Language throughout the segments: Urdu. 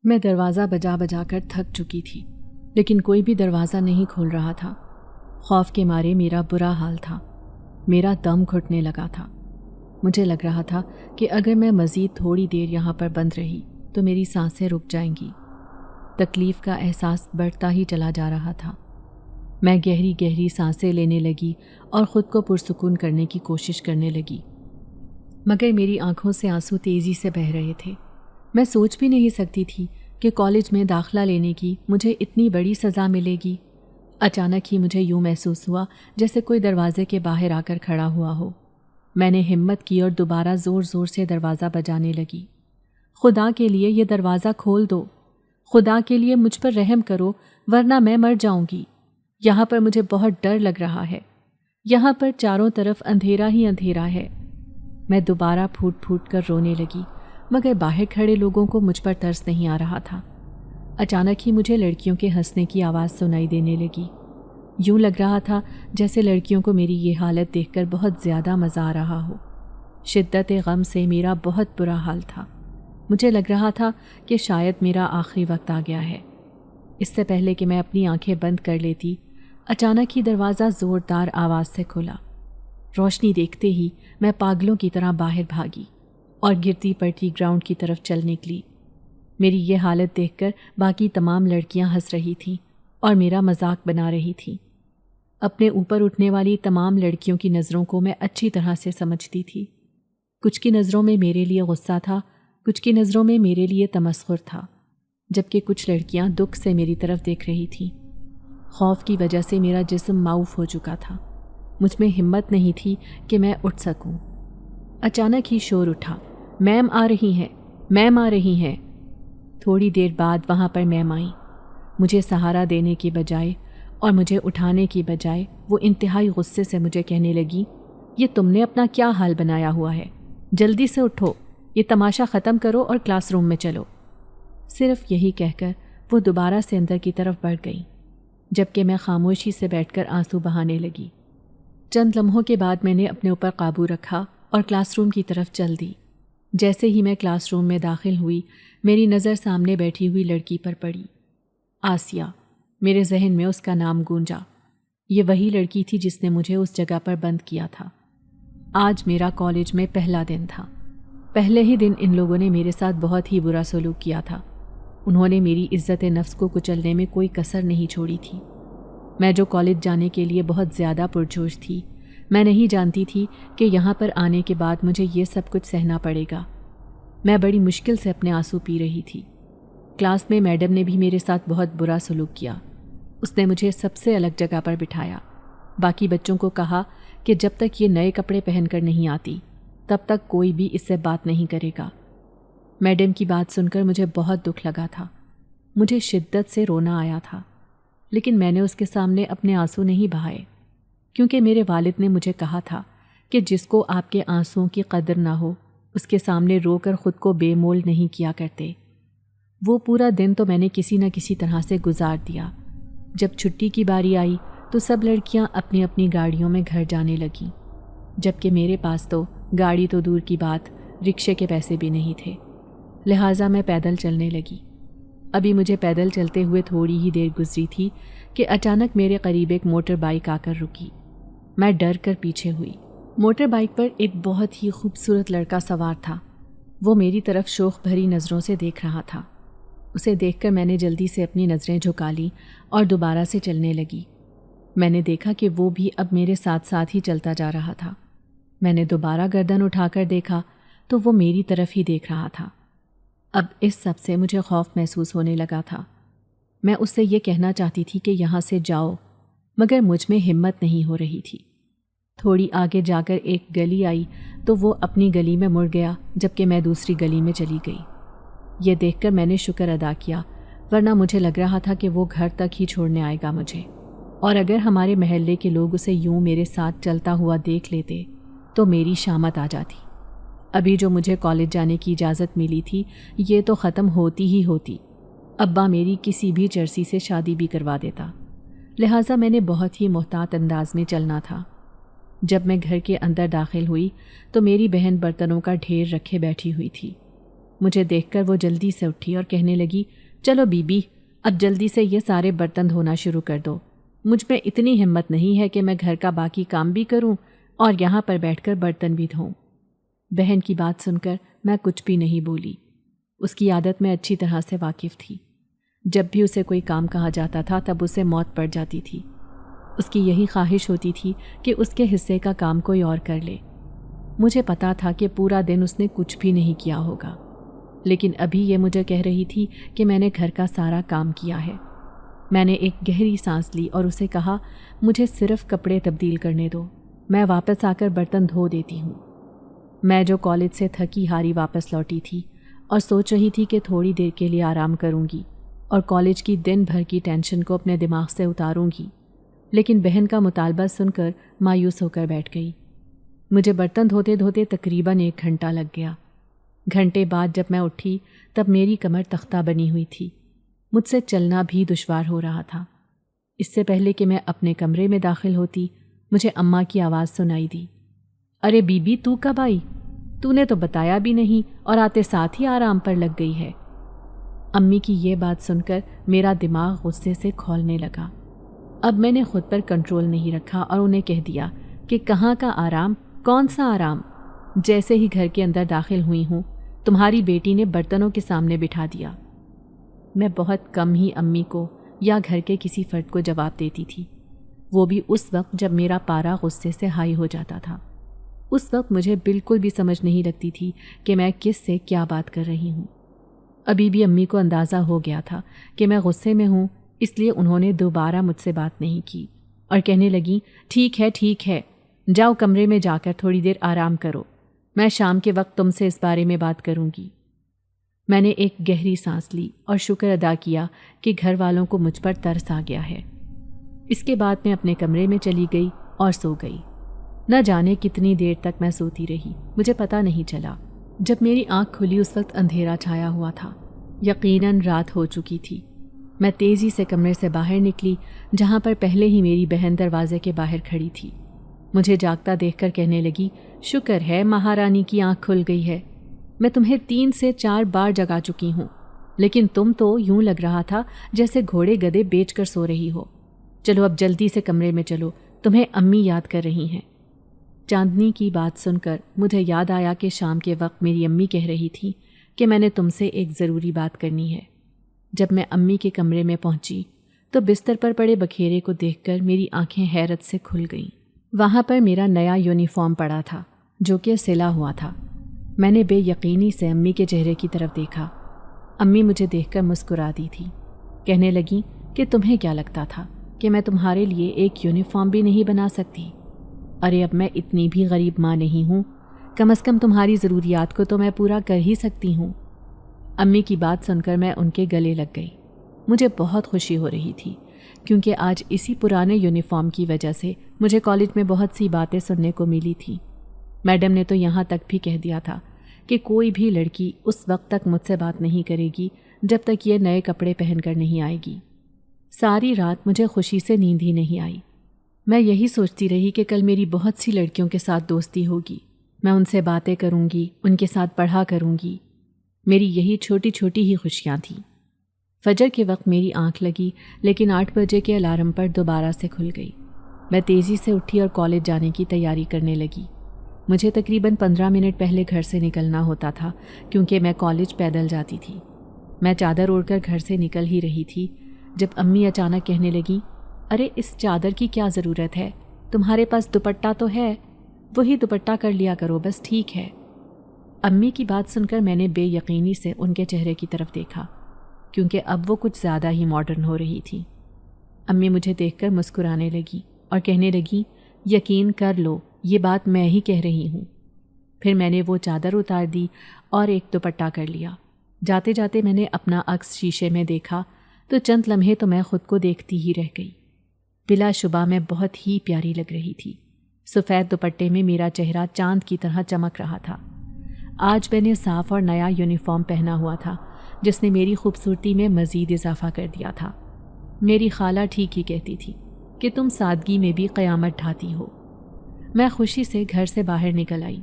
میں دروازہ بجا بجا کر تھک چکی تھی، لیکن کوئی بھی دروازہ نہیں کھول رہا تھا۔ خوف کے مارے میرا برا حال تھا، میرا دم گھٹنے لگا تھا۔ مجھے لگ رہا تھا کہ اگر میں مزید تھوڑی دیر یہاں پر بند رہی تو میری سانسیں رک جائیں گی۔ تکلیف کا احساس بڑھتا ہی چلا جا رہا تھا۔ میں گہری گہری سانسیں لینے لگی اور خود کو پرسکون کرنے کی کوشش کرنے لگی، مگر میری آنکھوں سے آنسو تیزی سے بہہ رہے تھے۔ میں سوچ بھی نہیں سکتی تھی کہ کالج میں داخلہ لینے کی مجھے اتنی بڑی سزا ملے گی۔ اچانک ہی مجھے یوں محسوس ہوا جیسے کوئی دروازے کے باہر آ کر کھڑا ہوا ہو۔ میں نے ہمت کی اور دوبارہ زور زور سے دروازہ بجانے لگی۔ خدا کے لیے یہ دروازہ کھول دو، خدا کے لیے مجھ پر رحم کرو، ورنہ میں مر جاؤں گی۔ یہاں پر مجھے بہت ڈر لگ رہا ہے، یہاں پر چاروں طرف اندھیرا ہی اندھیرا ہے۔ میں دوبارہ پھوٹ پھوٹ کر رونے لگی، مگر باہر کھڑے لوگوں کو مجھ پر ترس نہیں آ رہا تھا۔ اچانک ہی مجھے لڑکیوں کے ہنسنے کی آواز سنائی دینے لگی۔ یوں لگ رہا تھا جیسے لڑکیوں کو میری یہ حالت دیکھ کر بہت زیادہ مزہ آ رہا ہو۔ شدت غم سے میرا بہت برا حال تھا۔ مجھے لگ رہا تھا کہ شاید میرا آخری وقت آ گیا ہے۔ اس سے پہلے کہ میں اپنی آنکھیں بند کر لیتی، اچانک ہی دروازہ زوردار آواز سے کھلا۔ روشنی دیکھتے ہی میں پاگلوں کی طرح باہر بھاگی اور گرتی پڑتی گراؤنڈ کی طرف چل نکلی۔ میری یہ حالت دیکھ کر باقی تمام لڑکیاں ہنس رہی تھیں اور میرا مذاق بنا رہی تھیں۔ اپنے اوپر اٹھنے والی تمام لڑکیوں کی نظروں کو میں اچھی طرح سے سمجھتی تھی۔ کچھ کی نظروں میں میرے لیے غصہ تھا، کچھ کی نظروں میں میرے لیے تمسخر تھا، جبکہ کچھ لڑکیاں دکھ سے میری طرف دیکھ رہی تھیں۔ خوف کی وجہ سے میرا جسم معوف ہو چکا تھا، مجھ میں ہمت نہیں تھی کہ میں اٹھ سکوں۔ اچانک ہی شور اٹھا، میم آ رہی ہیں، میم آ رہی ہیں۔ تھوڑی دیر بعد وہاں پر میم آئیں۔ مجھے سہارا دینے کی بجائے اور مجھے اٹھانے کی بجائے وہ انتہائی غصے سے مجھے کہنے لگی، یہ تم نے اپنا کیا حال بنایا ہوا ہے؟ جلدی سے اٹھو، یہ تماشا ختم کرو اور کلاس روم میں چلو۔ صرف یہی کہہ کر وہ دوبارہ سے اندر کی طرف بڑھ گئیں، جبکہ میں خاموشی سے بیٹھ کر آنسو بہانے لگی۔ چند لمحوں کے بعد میں نے اپنے اوپر قابو رکھا اور کلاس روم کی طرف چل دی۔ جیسے ہی میں کلاس روم میں داخل ہوئی، میری نظر سامنے بیٹھی ہوئی لڑکی پر پڑی، آسیہ۔ میرے ذہن میں اس کا نام گونجا۔ یہ وہی لڑکی تھی جس نے مجھے اس جگہ پر بند کیا تھا۔ آج میرا کالج میں پہلا دن تھا۔ پہلے ہی دن ان لوگوں نے میرے ساتھ بہت ہی برا سلوک کیا تھا۔ انہوں نے میری عزت نفس کو کچلنے میں کوئی کسر نہیں چھوڑی تھی۔ میں جو کالج جانے کے لیے بہت زیادہ پرجوش تھی، میں نہیں جانتی تھی کہ یہاں پر آنے کے بعد مجھے یہ سب کچھ سہنا پڑے گا۔ میں بڑی مشکل سے اپنے آنسو پی رہی تھی۔ کلاس میں میڈم نے بھی میرے ساتھ بہت برا سلوک کیا۔ اس نے مجھے سب سے الگ جگہ پر بٹھایا۔ باقی بچوں کو کہا کہ جب تک یہ نئے کپڑے پہن کر نہیں آتی، تب تک کوئی بھی اس سے بات نہیں کرے گا۔ میڈم کی بات سن کر مجھے بہت دکھ لگا تھا۔ مجھے شدت سے رونا آیا تھا، لیکن میں نے اس کے سامنے اپنے آنسو نہیں بہائے، کیونکہ میرے والد نے مجھے کہا تھا کہ جس کو آپ کے آنسوؤں کی قدر نہ ہو، اس کے سامنے رو کر خود کو بے مول نہیں کیا کرتے۔ وہ پورا دن تو میں نے کسی نہ کسی طرح سے گزار دیا۔ جب چھٹی کی باری آئی تو سب لڑکیاں اپنی اپنی گاڑیوں میں گھر جانے لگیں، جبکہ میرے پاس تو گاڑی تو دور کی بات، رکشے کے پیسے بھی نہیں تھے۔ لہٰذا میں پیدل چلنے لگی۔ ابھی مجھے پیدل چلتے ہوئے تھوڑی ہی دیر گزری تھی کہ اچانک میرے قریب ایک موٹر بائک آ کر رکی۔ میں ڈر کر پیچھے ہوئی۔ موٹر بائک پر ایک بہت ہی خوبصورت لڑکا سوار تھا۔ وہ میری طرف شوق بھری نظروں سے دیکھ رہا تھا۔ اسے دیکھ کر میں نے جلدی سے اپنی نظریں جھکا لیں اور دوبارہ سے چلنے لگی۔ میں نے دیکھا کہ وہ بھی اب میرے ساتھ ساتھ ہی چلتا جا رہا تھا۔ میں نے دوبارہ گردن اٹھا کر دیکھا تو وہ میری طرف ہی دیکھ رہا تھا۔ اب اس سب سے مجھے خوف محسوس ہونے لگا تھا۔ میں اس سے یہ کہنا چاہتی تھی کہ یہاں سے جاؤ، مگر مجھ میں ہمت نہیں ہو رہی تھی۔ تھوڑی آگے جا کر ایک گلی آئی تو وہ اپنی گلی میں مڑ گیا، جبکہ میں دوسری گلی میں چلی گئی۔ یہ دیکھ کر میں نے شکر ادا کیا، ورنہ مجھے لگ رہا تھا کہ وہ گھر تک ہی چھوڑنے آئے گا مجھے، اور اگر ہمارے محلے کے لوگ اسے یوں میرے ساتھ چلتا ہوا دیکھ لیتے تو میری شامت آ جاتی۔ ابھی جو مجھے کالج جانے کی اجازت ملی تھی، یہ تو ختم ہوتی ہی ہوتی۔ ابا میری کسی بھی چرسی سے شادی بھی کروا دیتا۔ لہٰذا میں نے بہت ہی محتاط انداز میں چلنا تھا۔ جب میں گھر کے اندر داخل ہوئی تو میری بہن برتنوں کا ڈھیر رکھے بیٹھی ہوئی تھی۔ مجھے دیکھ کر وہ جلدی سے اٹھی اور کہنے لگی، چلو بی بی، اب جلدی سے یہ سارے برتن دھونا شروع کر دو۔ مجھ میں اتنی ہمت نہیں ہے کہ میں گھر کا باقی کام بھی کروں اور یہاں پر بیٹھ کر برتن بھی دھوؤں۔ بہن کی بات سن کر میں کچھ بھی نہیں بولی۔ اس کی عادت میں اچھی طرح سے واقف تھی۔ جب بھی اسے کوئی کام کہا جاتا تھا تب اسے موت پڑ جاتی تھی۔ اس کی یہی خواہش ہوتی تھی کہ اس کے حصے کا کام کوئی اور کر لے۔ مجھے پتا تھا کہ پورا دن اس نے کچھ بھی نہیں کیا ہوگا، لیکن ابھی یہ مجھے کہہ رہی تھی کہ میں نے گھر کا سارا کام کیا ہے۔ میں نے ایک گہری سانس لی اور اسے کہا، مجھے صرف کپڑے تبدیل کرنے دو، میں واپس آ کر برتن دھو دیتی ہوں۔ میں جو کالج سے تھکی ہاری واپس لوٹی تھی اور سوچ رہی تھی کہ تھوڑی دیر کے لیے آرام کروں گی اور کالج کی دن بھر کی ٹینشن کو اپنے دماغ سے اتاروں گی، لیکن بہن کا مطالبہ سن کر مایوس ہو کر بیٹھ گئی۔ مجھے برتن دھوتے دھوتے تقریباً 1 گھنٹہ لگ گیا۔ گھنٹے بعد جب میں اٹھی تب میری کمر تختہ بنی ہوئی تھی۔ مجھ سے چلنا بھی دشوار ہو رہا تھا۔ اس سے پہلے کہ میں اپنے کمرے میں داخل ہوتی، مجھے اماں کی آواز سنائی دی، ارے بی بی، تو کب آئی؟ تو نے تو بتایا بھی نہیں اور آتے ساتھ ہی آرام پر لگ گئی ہے۔ امی کی یہ بات سن کر میرا دماغ غصے سے کھولنے لگا۔ اب میں نے خود پر کنٹرول نہیں رکھا اور انہیں کہہ دیا کہ کہاں کا آرام، کون سا آرام؟ جیسے ہی گھر کے اندر داخل ہوئی ہوں، تمہاری بیٹی نے برتنوں کے سامنے بٹھا دیا۔ میں بہت کم ہی امی کو یا گھر کے کسی فرد کو جواب دیتی تھی، وہ بھی اس وقت جب میرا پارا غصے سے ہائی ہو جاتا تھا۔ اس وقت مجھے بالکل بھی سمجھ نہیں لگتی تھی کہ میں کس سے کیا بات کر رہی ہوں۔ ابھی بھی امی کو اندازہ ہو گیا تھا کہ میں غصے میں ہوں، اس لیے انہوں نے دوبارہ مجھ سے بات نہیں کی اور کہنے لگیں، ٹھیک ہے، جاؤ کمرے میں جا کر تھوڑی دیر آرام کرو، میں شام کے وقت تم سے اس بارے میں بات کروں گی۔ میں نے ایک گہری سانس لی اور شکر ادا کیا کہ گھر والوں کو مجھ پر ترس آ گیا ہے۔ اس کے بعد میں اپنے کمرے میں چلی گئی اور سو گئی۔ نہ جانے کتنی دیر تک میں سوتی رہی، مجھے پتہ نہیں چلا۔ جب میری آنکھ کھلی اس وقت اندھیرا چھایا ہوا تھا، یقیناً رات ہو چکی تھی۔ میں تیزی سے کمرے سے باہر نکلی جہاں پر پہلے ہی میری بہن دروازے کے باہر کھڑی تھی۔ مجھے جاگتا دیکھ کر کہنے لگی، شکر ہے مہارانی کی آنکھ کھل گئی ہے، میں تمہیں 3 سے 4 بار جگا چکی ہوں، لیکن تم تو یوں لگ رہا تھا جیسے گھوڑے گدھے بیچ کر سو رہی ہو۔ چلو اب جلدی سے کمرے میں چلو، تمہیں امی یاد کر رہی ہیں۔ چاندنی کی بات سن کر مجھے یاد آیا کہ شام کے وقت میری امی کہہ رہی تھی کہ میں نے تم سے ایک ضروری بات کرنی ہے۔ جب میں امی کے کمرے میں پہنچی تو بستر پر پڑے بکھیرے کو دیکھ کر میری آنکھیں حیرت سے کھل گئیں۔ وہاں پر میرا نیا یونیفارم پڑا تھا جو کہ سلا ہوا تھا۔ میں نے بے یقینی سے امی کے چہرے کی طرف دیکھا۔ امی مجھے دیکھ کر مسکرا دی تھی، کہنے لگیں کہ تمہیں کیا لگتا تھا کہ میں تمہارے لیے ایک یونیفارم بھی نہیں بنا سکتی؟ ارے اب میں اتنی بھی غریب ماں نہیں ہوں، کم از کم تمہاری ضروریات کو تو میں پورا کر ہی سکتی ہوں۔ امی کی بات سن کر میں ان کے گلے لگ گئی۔ مجھے بہت خوشی ہو رہی تھی کیونکہ آج اسی پرانے یونیفارم کی وجہ سے مجھے کالج میں بہت سی باتیں سننے کو ملی تھیں۔ میڈم نے تو یہاں تک بھی کہہ دیا تھا کہ کوئی بھی لڑکی اس وقت تک مجھ سے بات نہیں کرے گی جب تک یہ نئے کپڑے پہن کر نہیں آئے گی۔ ساری رات مجھے خوشی سے نیند ہی نہیں آئی۔ میں یہی سوچتی رہی کہ کل میری بہت سی لڑکیوں کے ساتھ دوستی ہوگی، میں ان سے باتیں کروں گی، ان کے ساتھ پڑھا کروں گی۔ میری یہی چھوٹی چھوٹی ہی خوشیاں تھیں۔ فجر کے وقت میری آنکھ لگی لیکن 8 بجے کے الارم پر دوبارہ سے کھل گئی۔ میں تیزی سے اٹھی اور کالج جانے کی تیاری کرنے لگی۔ مجھے تقریباً 15 منٹ پہلے گھر سے نکلنا ہوتا تھا کیونکہ میں کالج پیدل جاتی تھی۔ میں چادر اوڑھ کر گھر سے نکل ہی رہی تھی جب امی اچانک کہنے لگیں، ارے اس چادر کی کیا ضرورت ہے؟ تمہارے پاس دوپٹہ تو ہے، وہی دوپٹہ کر لیا کرو بس، ٹھیک ہے۔ امی کی بات سن کر میں نے بے یقینی سے ان کے چہرے کی طرف دیکھا کیونکہ اب وہ کچھ زیادہ ہی ماڈرن ہو رہی تھی۔ امی مجھے دیکھ کر مسکرانے لگی اور کہنے لگی، یقین کر لو یہ بات میں ہی کہہ رہی ہوں۔ پھر میں نے وہ چادر اتار دی اور ایک دوپٹہ کر لیا۔ جاتے جاتے میں نے اپنا عکس شیشے میں دیکھا تو چند لمحے تو میں خود کو دیکھتی ہی رہ گئی۔ بلا شبہ میں بہت ہی پیاری لگ رہی تھی۔ سفید دوپٹے میں میرا چہرہ چاند کی طرح چمک رہا تھا۔ آج میں نے صاف اور نیا یونیفارم پہنا ہوا تھا جس نے میری خوبصورتی میں مزید اضافہ کر دیا تھا۔ میری خالہ ٹھیک ہی کہتی تھی کہ تم سادگی میں بھی قیامت ڈھاتی ہو۔ میں خوشی سے گھر سے باہر نکل آئی۔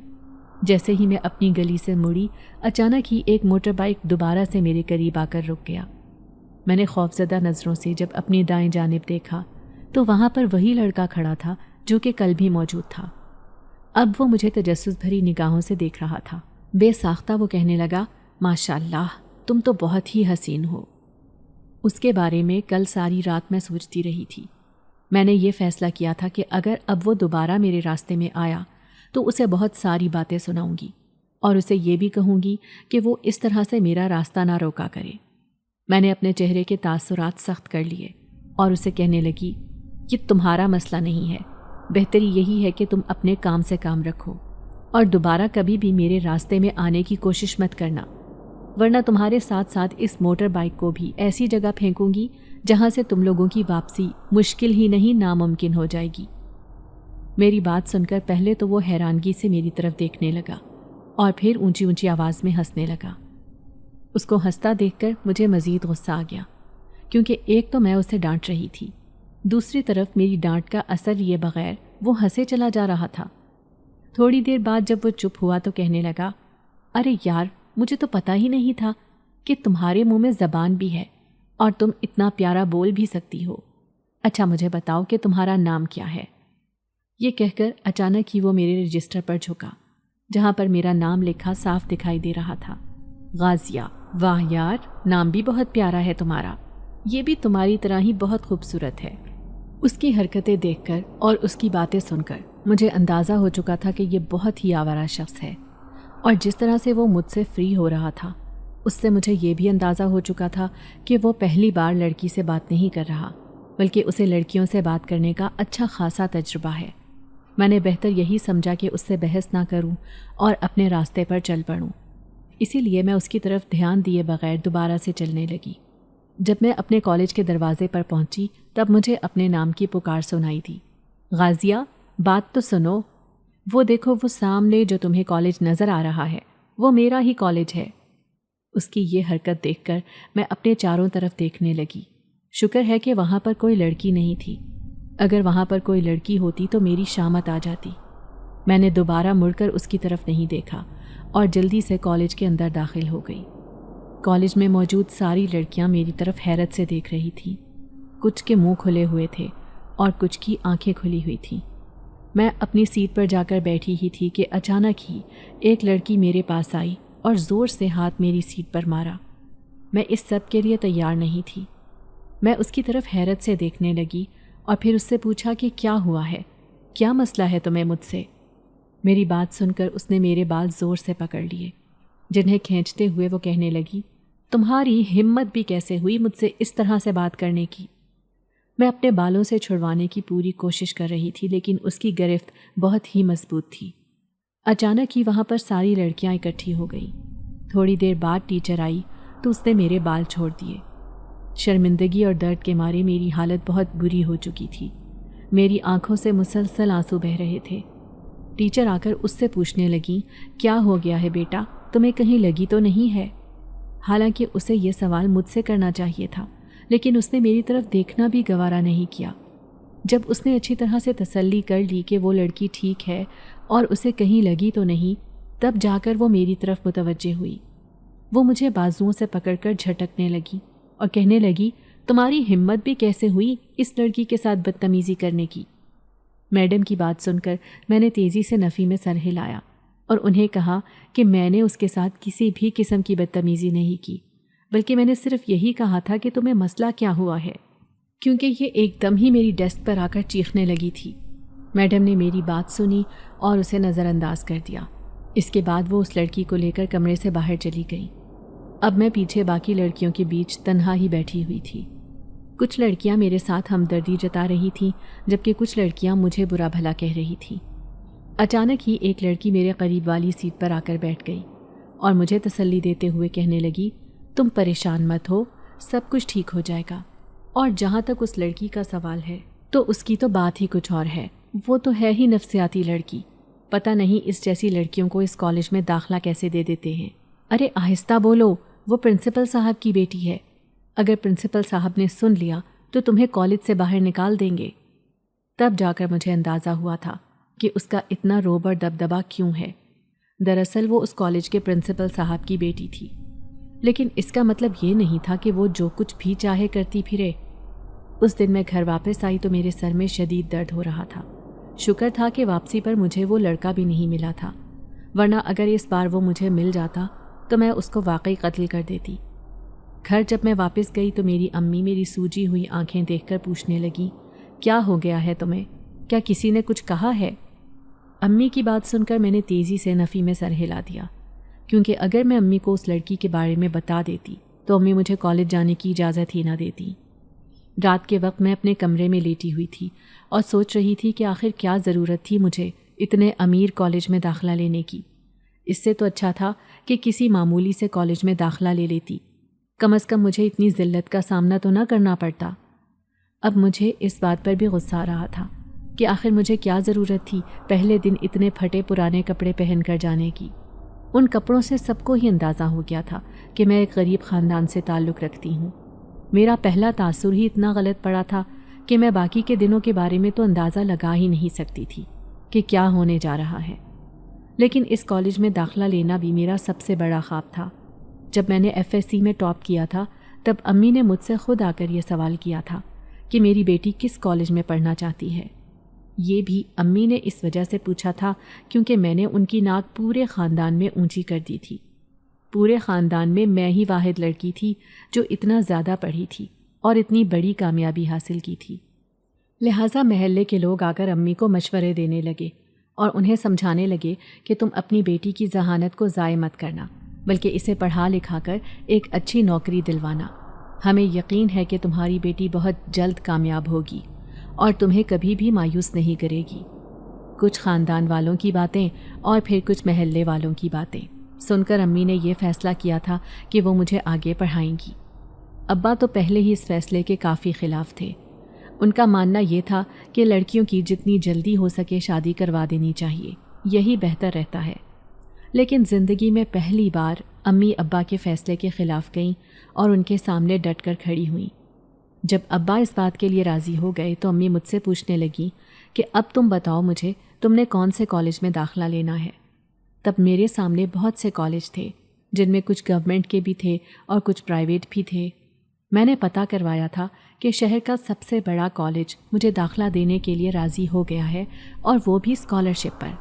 جیسے ہی میں اپنی گلی سے مڑی، اچانک ہی ایک موٹر بائک دوبارہ سے میرے قریب آ کر رک گیا۔ میں نے خوفزدہ نظروں سے جب اپنی دائیں جانب دیکھا تو وہاں پر وہی لڑکا کھڑا تھا جو کہ کل بھی موجود تھا۔ اب وہ مجھے تجسس بھری نگاہوں سے دیکھ رہا تھا۔ بے ساختہ وہ کہنے لگا، ماشاءاللہ تم تو بہت ہی حسین ہو۔ اس کے بارے میں کل ساری رات میں سوچتی رہی تھی۔ میں نے یہ فیصلہ کیا تھا کہ اگر اب وہ دوبارہ میرے راستے میں آیا تو اسے بہت ساری باتیں سناؤں گی اور اسے یہ بھی کہوں گی کہ وہ اس طرح سے میرا راستہ نہ روکا کرے۔ میں نے اپنے چہرے کے تاثرات سخت کر لیے اور اسے کہنے لگی، یہ تمہارا مسئلہ نہیں ہے، بہتری یہی ہے کہ تم اپنے کام سے کام رکھو اور دوبارہ کبھی بھی میرے راستے میں آنے کی کوشش مت کرنا، ورنہ تمہارے ساتھ ساتھ اس موٹر بائک کو بھی ایسی جگہ پھینکوں گی جہاں سے تم لوگوں کی واپسی مشکل ہی نہیں ناممکن ہو جائے گی۔ میری بات سن کر پہلے تو وہ حیرانگی سے میری طرف دیکھنے لگا اور پھر اونچی اونچی آواز میں ہنسنے لگا۔ اس کو ہنستا دیکھ کر مجھے مزید غصہ آ گیا، کیونکہ ایک تو میں اسے ڈانٹ رہی تھی، دوسری طرف میری ڈانٹ کا اثر لیے بغیر وہ ہنسے چلا جا رہا تھا۔ تھوڑی دیر بعد جب وہ چپ ہوا تو کہنے لگا، ارے یار، مجھے تو پتہ ہی نہیں تھا کہ تمہارے منہ میں زبان بھی ہے اور تم اتنا پیارا بول بھی سکتی ہو۔ اچھا مجھے بتاؤ کہ تمہارا نام کیا ہے؟ یہ کہہ کر اچانک ہی وہ میرے رجسٹر پر جھکا، جہاں پر میرا نام لکھا صاف دکھائی دے رہا تھا، غازیہ۔ واہ یار، نام بھی بہت پیارا ہے تمہارا، یہ بھی تمہاری طرح ہی بہت خوبصورت ہے۔ اس کی حرکتیں دیکھ کر اور اس کی باتیں سن کر مجھے اندازہ ہو چکا تھا کہ یہ بہت ہی آوارہ شخص ہے، اور جس طرح سے وہ مجھ سے فری ہو رہا تھا اس سے مجھے یہ بھی اندازہ ہو چکا تھا کہ وہ پہلی بار لڑکی سے بات نہیں کر رہا، بلکہ اسے لڑکیوں سے بات کرنے کا اچھا خاصا تجربہ ہے۔ میں نے بہتر یہی سمجھا کہ اس سے بحث نہ کروں اور اپنے راستے پر چل پڑوں، اسی لیے میں اس کی طرف دھیان دیے بغیر دوبارہ سے چلنے لگی۔ جب میں اپنے کالج کے دروازے پر پہنچی تب مجھے اپنے نام کی پکار سنائی دی، غازیہ بات تو سنو، وہ دیکھو وہ سامنے جو تمہیں کالج نظر آ رہا ہے وہ میرا ہی کالج ہے۔ اس کی یہ حرکت دیکھ کر میں اپنے چاروں طرف دیکھنے لگی۔ شکر ہے کہ وہاں پر کوئی لڑکی نہیں تھی، اگر وہاں پر کوئی لڑکی ہوتی تو میری شامت آ جاتی۔ میں نے دوبارہ مڑ کر اس کی طرف نہیں دیکھا اور جلدی سے کالج کے اندر داخل ہو گئی۔ کالج میں موجود ساری لڑکیاں میری طرف حیرت سے دیکھ رہی تھیں، کچھ کے منہ کھلے ہوئے تھے اور کچھ کی آنکھیں کھلی ہوئی تھیں۔ میں اپنی سیٹ پر جا کر بیٹھی ہی تھی کہ اچانک ہی ایک لڑکی میرے پاس آئی اور زور سے ہاتھ میری سیٹ پر مارا۔ میں اس سب کے لیے تیار نہیں تھی۔ میں اس کی طرف حیرت سے دیکھنے لگی اور پھر اس سے پوچھا کہ کیا ہوا ہے، کیا مسئلہ ہے تمہیں مجھ سے؟ میری بات سن کر اس نے میرے بال زور سے پکڑ لیے، جنہیں کھینچتے ہوئے وہ کہنے لگی، تمہاری ہمت بھی کیسے ہوئی مجھ سے اس طرح سے بات کرنے کی؟ میں اپنے بالوں سے چھڑوانے کی پوری کوشش کر رہی تھی، لیکن اس کی گرفت بہت ہی مضبوط تھی۔ اچانک ہی وہاں پر ساری لڑکیاں اکٹھی ہو گئیں۔ تھوڑی دیر بعد ٹیچر آئی تو اس نے میرے بال چھوڑ دیے۔ شرمندگی اور درد کے مارے میری حالت بہت بری ہو چکی تھی، میری آنکھوں سے مسلسل آنسو بہہ رہے تھے۔ ٹیچر آ کر اس سے پوچھنے لگی، کیا ہو گیا ہے بیٹا، تمہیں کہیں لگی تو نہیں ہے؟ حالانکہ اسے یہ سوال مجھ سے کرنا چاہیے تھا، لیکن اس نے میری طرف دیکھنا بھی گوارا نہیں کیا۔ جب اس نے اچھی طرح سے تسلی کر لی کہ وہ لڑکی ٹھیک ہے اور اسے کہیں لگی تو نہیں، تب جا کر وہ میری طرف متوجہ ہوئی۔ وہ مجھے بازوؤں سے پکڑ کر جھٹکنے لگی اور کہنے لگی، تمہاری ہمت بھی کیسے ہوئی اس لڑکی کے ساتھ بدتمیزی کرنے کی؟ میڈم کی بات سن کر میں نے تیزی سے نفی میں سر ہلایا اور انہیں کہا کہ میں نے اس کے ساتھ کسی بھی قسم کی بدتمیزی نہیں کی، بلکہ میں نے صرف یہی کہا تھا کہ تمہیں مسئلہ کیا ہوا ہے، کیونکہ یہ ایک دم ہی میری ڈیسک پر آ کر چیخنے لگی تھی۔ میڈم نے میری بات سنی اور اسے نظر انداز کر دیا۔ اس کے بعد وہ اس لڑکی کو لے کر کمرے سے باہر چلی گئی۔ اب میں پیچھے باقی لڑکیوں کے بیچ تنہا ہی بیٹھی ہوئی تھی۔ کچھ لڑکیاں میرے ساتھ ہمدردی جتا رہی تھیں، جبکہ کچھ لڑکیاں مجھے برا بھلا کہہ رہی تھیں۔ اچانک ہی ایک لڑکی میرے قریب والی سیٹ پر آ کر بیٹھ گئی اور مجھے تسلی دیتے ہوئے کہنے لگی، تم پریشان مت ہو، سب کچھ ٹھیک ہو جائے گا۔ اور جہاں تک اس لڑکی کا سوال ہے تو اس کی تو بات ہی کچھ اور ہے، وہ تو ہے ہی نفسیاتی لڑکی، پتہ نہیں اس جیسی لڑکیوں کو اس کالج میں داخلہ کیسے دے دیتے ہیں۔ ارے آہستہ بولو، وہ پرنسپل صاحب کی بیٹی ہے، اگر پرنسپل صاحب نے سن لیا تو تمہیں کالج سے باہر نکال دیں گے۔ تب جا کر مجھے اندازہ ہوا تھا کہ اس کا اتنا روب اور دبدبا کیوں ہے۔ دراصل وہ اس کالج کے پرنسپل صاحب کی بیٹی تھی، لیکن اس کا مطلب یہ نہیں تھا کہ وہ جو کچھ بھی چاہے کرتی پھرے۔ اس دن میں گھر واپس آئی تو میرے سر میں شدید درد ہو رہا تھا۔ شکر تھا کہ واپسی پر مجھے وہ لڑکا بھی نہیں ملا تھا، ورنہ اگر اس بار وہ مجھے مل جاتا تو میں اس کو واقعی قتل کر دیتی۔ گھر جب میں واپس گئی تو میری امی میری سوجی ہوئی آنکھیں دیکھ کر پوچھنے لگی، کیا ہو گیا ہے تمہیں؟ کیا کسی نے کچھ کہا ہے؟ امی کی بات سن کر میں نے تیزی سے نفی میں سر ہلا دیا، کیونکہ اگر میں امی کو اس لڑکی کے بارے میں بتا دیتی تو امی مجھے کالج جانے کی اجازت ہی نہ دیتی۔ رات کے وقت میں اپنے کمرے میں لیٹی ہوئی تھی اور سوچ رہی تھی کہ آخر کیا ضرورت تھی مجھے اتنے امیر کالج میں داخلہ لینے کی۔ اس سے تو اچھا تھا کہ کسی معمولی سے کالج میں داخلہ لے لیتی، کم از کم مجھے اتنی ذلت کا سامنا تو نہ کرنا پڑتا۔ اب مجھے اس بات پر بھی غصہ آ رہا تھا کہ آخر مجھے کیا ضرورت تھی پہلے دن اتنے پھٹے پرانے کپڑے پہن کر جانے کی۔ ان کپڑوں سے سب کو ہی اندازہ ہو گیا تھا کہ میں ایک غریب خاندان سے تعلق رکھتی ہوں۔ میرا پہلا تاثر ہی اتنا غلط پڑا تھا کہ میں باقی کے دنوں کے بارے میں تو اندازہ لگا ہی نہیں سکتی تھی کہ کیا ہونے جا رہا ہے۔ لیکن اس کالج میں داخلہ لینا بھی میرا سب سے بڑا خواب تھا۔ جب میں نے FSC میں ٹاپ کیا تھا تب امی نے مجھ سے خود آ کر یہ سوال کیا تھا کہ میری بیٹی کس کالج میں پڑھنا چاہتی ہے۔ یہ بھی امی نے اس وجہ سے پوچھا تھا کیونکہ میں نے ان کی ناک پورے خاندان میں اونچی کر دی تھی۔ پورے خاندان میں میں ہی واحد لڑکی تھی جو اتنا زیادہ پڑھی تھی اور اتنی بڑی کامیابی حاصل کی تھی۔ لہٰذا محلے کے لوگ آ کر امی کو مشورے دینے لگے اور انہیں سمجھانے لگے کہ تم اپنی بیٹی کی ذہانت کو ضائع مت کرنا، بلکہ اسے پڑھا لکھا کر ایک اچھی نوکری دلوانا۔ ہمیں یقین ہے کہ تمہاری بیٹی بہت جلد کامیاب ہوگی اور تمہیں کبھی بھی مایوس نہیں کرے گی۔ کچھ خاندان والوں کی باتیں اور پھر کچھ محلے والوں کی باتیں سن کر امی نے یہ فیصلہ کیا تھا کہ وہ مجھے آگے پڑھائیں گی۔ ابا تو پہلے ہی اس فیصلے کے کافی خلاف تھے۔ ان کا ماننا یہ تھا کہ لڑکیوں کی جتنی جلدی ہو سکے شادی کروا دینی چاہیے، یہی بہتر رہتا ہے۔ لیکن زندگی میں پہلی بار امی ابا کے فیصلے کے خلاف گئیں اور ان کے سامنے ڈٹ کر کھڑی ہوئیں۔ جب ابا اس بات کے لیے راضی ہو گئے تو امی مجھ سے پوچھنے لگیں کہ اب تم بتاؤ مجھے تم نے کون سے کالج میں داخلہ لینا ہے۔ تب میرے سامنے بہت سے کالج تھے جن میں کچھ گورنمنٹ کے بھی تھے اور کچھ پرائیویٹ بھی تھے۔ میں نے پتہ کروایا تھا کہ شہر کا سب سے بڑا کالج مجھے داخلہ دینے کے لیے راضی ہو گیا ہے، اور وہ بھی اسکالرشپ پر،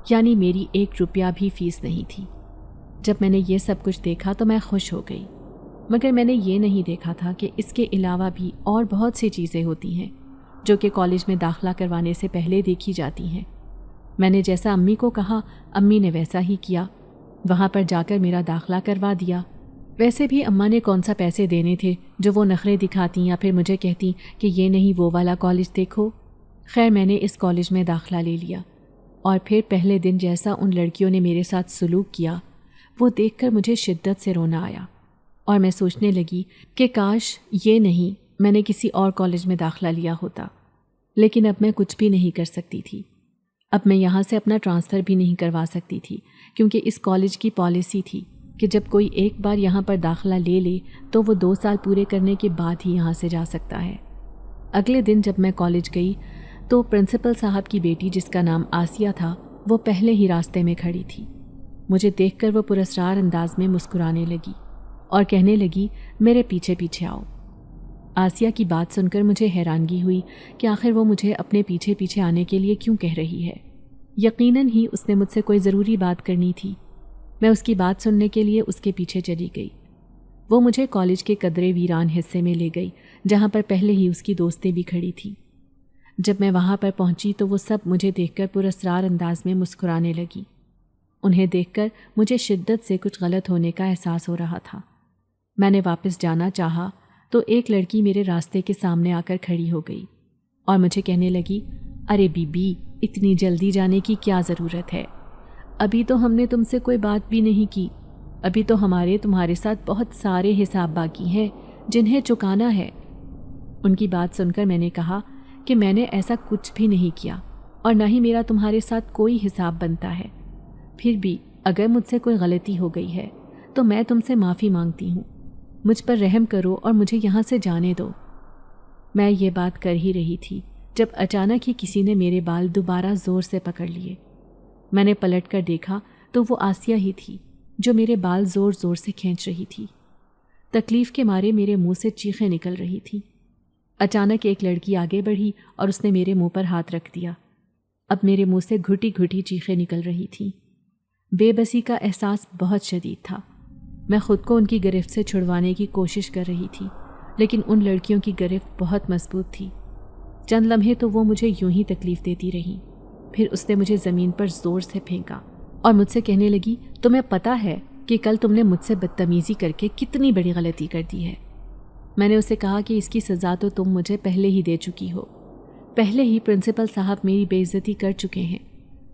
یعنی میری 1 روپیہ بھی فیس نہیں تھی۔ جب میں نے یہ سب کچھ دیکھا تو میں خوش ہو گئی، مگر میں نے یہ نہیں دیکھا تھا کہ اس کے علاوہ بھی اور بہت سی چیزیں ہوتی ہیں جو کہ کالج میں داخلہ کروانے سے پہلے دیکھی جاتی ہیں۔ میں نے جیسا امی کو کہا امی نے ویسا ہی کیا، وہاں پر جا کر میرا داخلہ کروا دیا۔ ویسے بھی اماں نے کون سا پیسے دینے تھے جو وہ نخرے دکھاتی یا پھر مجھے کہتی کہ یہ نہیں وہ والا کالج دیکھو۔ خیر میں نے اس کالج میں داخلہ لے لیا، اور پھر پہلے دن جیسا ان لڑکیوں نے میرے ساتھ سلوک کیا وہ دیکھ کر مجھے شدت سے رونا آیا، اور میں سوچنے لگی کہ کاش یہ نہیں میں نے کسی اور کالج میں داخلہ لیا ہوتا۔ لیکن اب میں کچھ بھی نہیں کر سکتی تھی۔ اب میں یہاں سے اپنا ٹرانسفر بھی نہیں کروا سکتی تھی، کیونکہ اس کالج کی پالیسی تھی کہ جب کوئی ایک بار یہاں پر داخلہ لے لے تو وہ 2 سال پورے کرنے کے بعد ہی یہاں سے جا سکتا ہے۔ اگلے دن جب میں کالج گئی تو پرنسپل صاحب کی بیٹی جس کا نام آسیہ تھا وہ پہلے ہی راستے میں کھڑی تھی۔ مجھے دیکھ کر وہ پراسرار انداز میں مسکرانے لگی اور کہنے لگی میرے پیچھے پیچھے آؤ۔ آسیہ کی بات سن کر مجھے حیرانگی ہوئی کہ آخر وہ مجھے اپنے پیچھے پیچھے آنے کے لیے کیوں کہہ رہی ہے۔ یقیناً ہی اس نے مجھ سے کوئی ضروری بات کرنی تھی۔ میں اس کی بات سننے کے لیے اس کے پیچھے چلی گئی۔ وہ مجھے کالج کے قدرے ویران حصے میں لے گئی جہاں پر پہلے ہی اس کی دوستیں بھی کھڑی تھیں۔ جب میں وہاں پر پہنچی تو وہ سب مجھے دیکھ کر پراسرار انداز میں مسکرانے لگی۔ انہیں دیکھ کر مجھے شدت سے کچھ غلط ہونے کا احساس ہو رہا تھا۔ میں نے واپس جانا چاہا تو ایک لڑکی میرے راستے کے سامنے آ کر کھڑی ہو گئی اور مجھے کہنے لگی ارے بی بی اتنی جلدی جانے کی کیا ضرورت ہے؟ ابھی تو ہم نے تم سے کوئی بات بھی نہیں کی، ابھی تو ہمارے تمہارے ساتھ بہت سارے حساب باقی ہیں جنہیں چکانا ہے۔ ان کی بات سن کر میں نے کہا کہ میں نے ایسا کچھ بھی نہیں کیا اور نہ ہی میرا تمہارے ساتھ کوئی حساب بنتا ہے۔ پھر بھی اگر مجھ سے کوئی غلطی ہو گئی ہے تو میں تم سے معافی مانگتی ہوں، مجھ پر رحم کرو اور مجھے یہاں سے جانے دو۔ میں یہ بات کر ہی رہی تھی جب اچانک ہی کسی نے میرے بال دوبارہ زور سے پکڑ لیے۔ میں نے پلٹ کر دیکھا تو وہ آسیہ ہی تھی جو میرے بال زور زور سے کھینچ رہی تھی۔ تکلیف کے مارے میرے منہ سے چیخیں نکل رہی تھیں۔ اچانک ایک لڑکی آگے بڑھی اور اس نے میرے منہ پر ہاتھ رکھ دیا۔ اب میرے منہ سے گھٹی گھٹی چیخیں نکل رہی تھیں۔ بے بسی کا احساس بہت شدید تھا۔ میں خود کو ان کی گرفت سے چھڑوانے کی کوشش کر رہی تھی، لیکن ان لڑکیوں کی گرفت بہت مضبوط تھی۔ چند لمحے تو وہ مجھے یوں ہی تکلیف دیتی رہیں، پھر اس نے مجھے زمین پر زور سے پھینکا اور مجھ سے کہنے لگی، تمہیں پتہ ہے کہ کل تم نے مجھ سے بدتمیزی کر کے کتنی بڑی غلطی کر دی ہے۔ میں نے اسے کہا کہ اس کی سزا تو تم مجھے پہلے ہی دے چکی ہو، پہلے ہی پرنسپل صاحب میری بے عزتی کر چکے ہیں،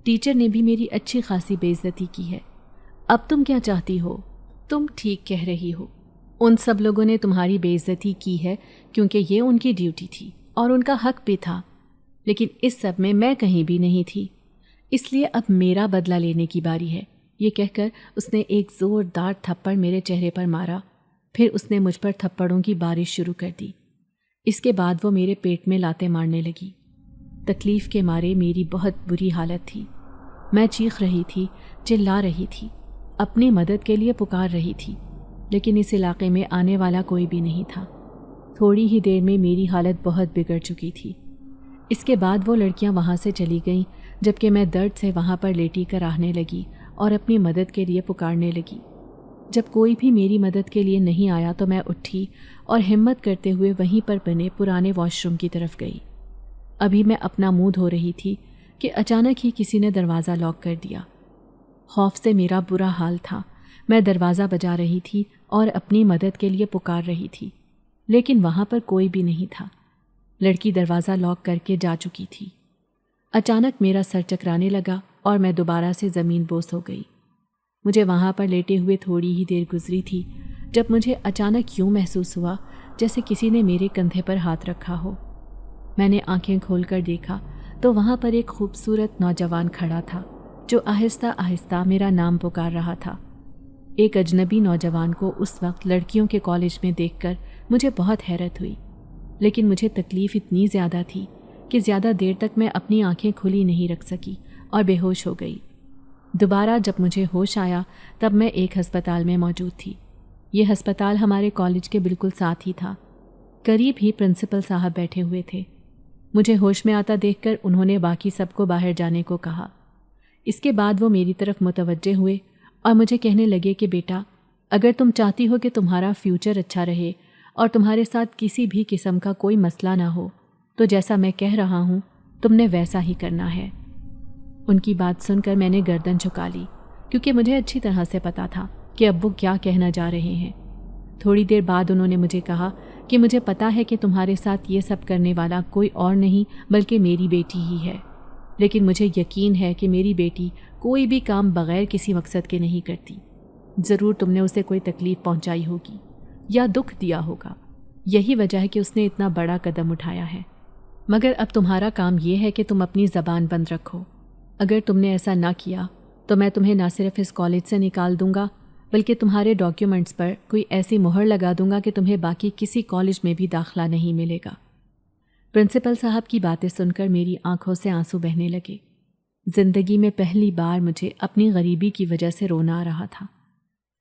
ٹیچر نے بھی میری اچھی خاصی بے عزتی کی ہے، اب تم کیا چاہتی ہو؟ تم ٹھیک کہہ رہی ہو، ان سب لوگوں نے تمہاری بے عزتی کی ہے کیونکہ یہ ان کی ڈیوٹی تھی اور ان کا حق بھی تھا، لیکن اس سب میں کہیں بھی نہیں تھی، اس لیے اب میرا بدلہ لینے کی باری ہے۔ یہ کہہ کر اس نے ایک زوردار تھپڑ میرے چہرے پر مارا، پھر اس نے مجھ پر تھپڑوں کی بارش شروع کر دی۔ اس کے بعد وہ میرے پیٹ میں لاتیں مارنے لگی۔ تکلیف کے مارے میری بہت بری حالت تھی۔ میں چیخ رہی تھی، چلا رہی تھی، اپنی مدد کے لیے پکار رہی تھی، لیکن اس علاقے میں آنے والا کوئی بھی نہیں تھا۔ تھوڑی ہی دیر میں میری حالت بہت بگڑ چکی تھی۔ اس کے بعد وہ لڑکیاں وہاں سے چلی گئیں، جبکہ میں درد سے وہاں پر لیٹی کر آہنے لگی اور اپنی مدد کے لیے پکارنے لگی۔ جب کوئی بھی میری مدد کے لیے نہیں آیا تو میں اٹھی اور ہمت کرتے ہوئے وہیں پر بنے پرانے واش روم کی طرف گئی۔ ابھی میں اپنا منہ دھو رہی تھی کہ اچانک ہی کسی نے دروازہ لاک کر دیا۔ خوف سے میرا برا حال تھا۔ میں دروازہ بجا رہی تھی اور اپنی مدد کے لیے پکار رہی تھی، لیکن وہاں پر کوئی بھی نہیں تھا۔ لڑکی دروازہ لاک کر کے جا چکی تھی۔ اچانک میرا سر چکرانے لگا اور میں دوبارہ سے زمین بوس ہو گئی۔ مجھے وہاں پر لیٹے ہوئے تھوڑی ہی دیر گزری تھی جب مجھے اچانک یوں محسوس ہوا جیسے کسی نے میرے کندھے پر ہاتھ رکھا ہو۔ میں نے آنکھیں کھول کر دیکھا تو وہاں پر ایک خوبصورت نوجوان کھڑا تھا جو آہستہ آہستہ میرا نام پکار رہا تھا۔ ایک اجنبی نوجوان کو اس وقت لڑکیوں کے کالج میں دیکھ کر مجھے بہت حیرت ہوئی، لیکن مجھے تکلیف اتنی زیادہ تھی کہ زیادہ دیر تک میں اپنی آنکھیں کھلی نہیں رکھ سکی اور بے ہوش ہو گئی۔ دوبارہ جب مجھے ہوش آیا تب میں ایک ہسپتال میں موجود تھی۔ یہ ہسپتال ہمارے کالج کے بالکل ساتھ ہی تھا۔ قریب ہی پرنسپل صاحب بیٹھے ہوئے تھے۔ مجھے ہوش میں آتا دیکھ کر انہوں نے باقی سب کو باہر جانے کو کہا۔ اس کے بعد وہ میری طرف متوجہ ہوئے اور مجھے کہنے لگے کہ بیٹا، اگر تم چاہتی ہو کہ تمہارا فیوچر اچھا رہے اور تمہارے ساتھ کسی بھی قسم کا کوئی مسئلہ نہ ہو تو جیسا میں کہہ رہا ہوں تم نے ویسا ہی کرنا ہے۔ ان کی بات سن کر میں نے گردن جھکا لی، کیونکہ مجھے اچھی طرح سے پتا تھا کہ اب وہ کیا کہنا جا رہے ہیں۔ تھوڑی دیر بعد انہوں نے مجھے کہا کہ مجھے پتا ہے کہ تمہارے ساتھ یہ سب کرنے والا کوئی اور نہیں بلکہ میری بیٹی ہی ہے، لیکن مجھے یقین ہے کہ میری بیٹی کوئی بھی کام بغیر کسی مقصد کے نہیں کرتی۔ ضرور تم نے اسے کوئی تکلیف پہنچائی ہوگی یا دکھ دیا ہوگا، یہی وجہ ہے کہ اس نے اتنا بڑا قدم اٹھایا ہے، مگر اب تمہارا کام یہ ہے کہ تم اپنی زبان بند رکھو۔ اگر تم نے ایسا نہ کیا تو میں تمہیں نہ صرف اس کالج سے نکال دوں گا بلکہ تمہارے ڈاکیومنٹس پر کوئی ایسی مہر لگا دوں گا کہ تمہیں باقی کسی کالج میں بھی داخلہ نہیں ملے گا۔ پرنسپل صاحب کی باتیں سن کر میری آنکھوں سے آنسو بہنے لگے۔ زندگی میں پہلی بار مجھے اپنی غریبی کی وجہ سے رونا آ رہا تھا۔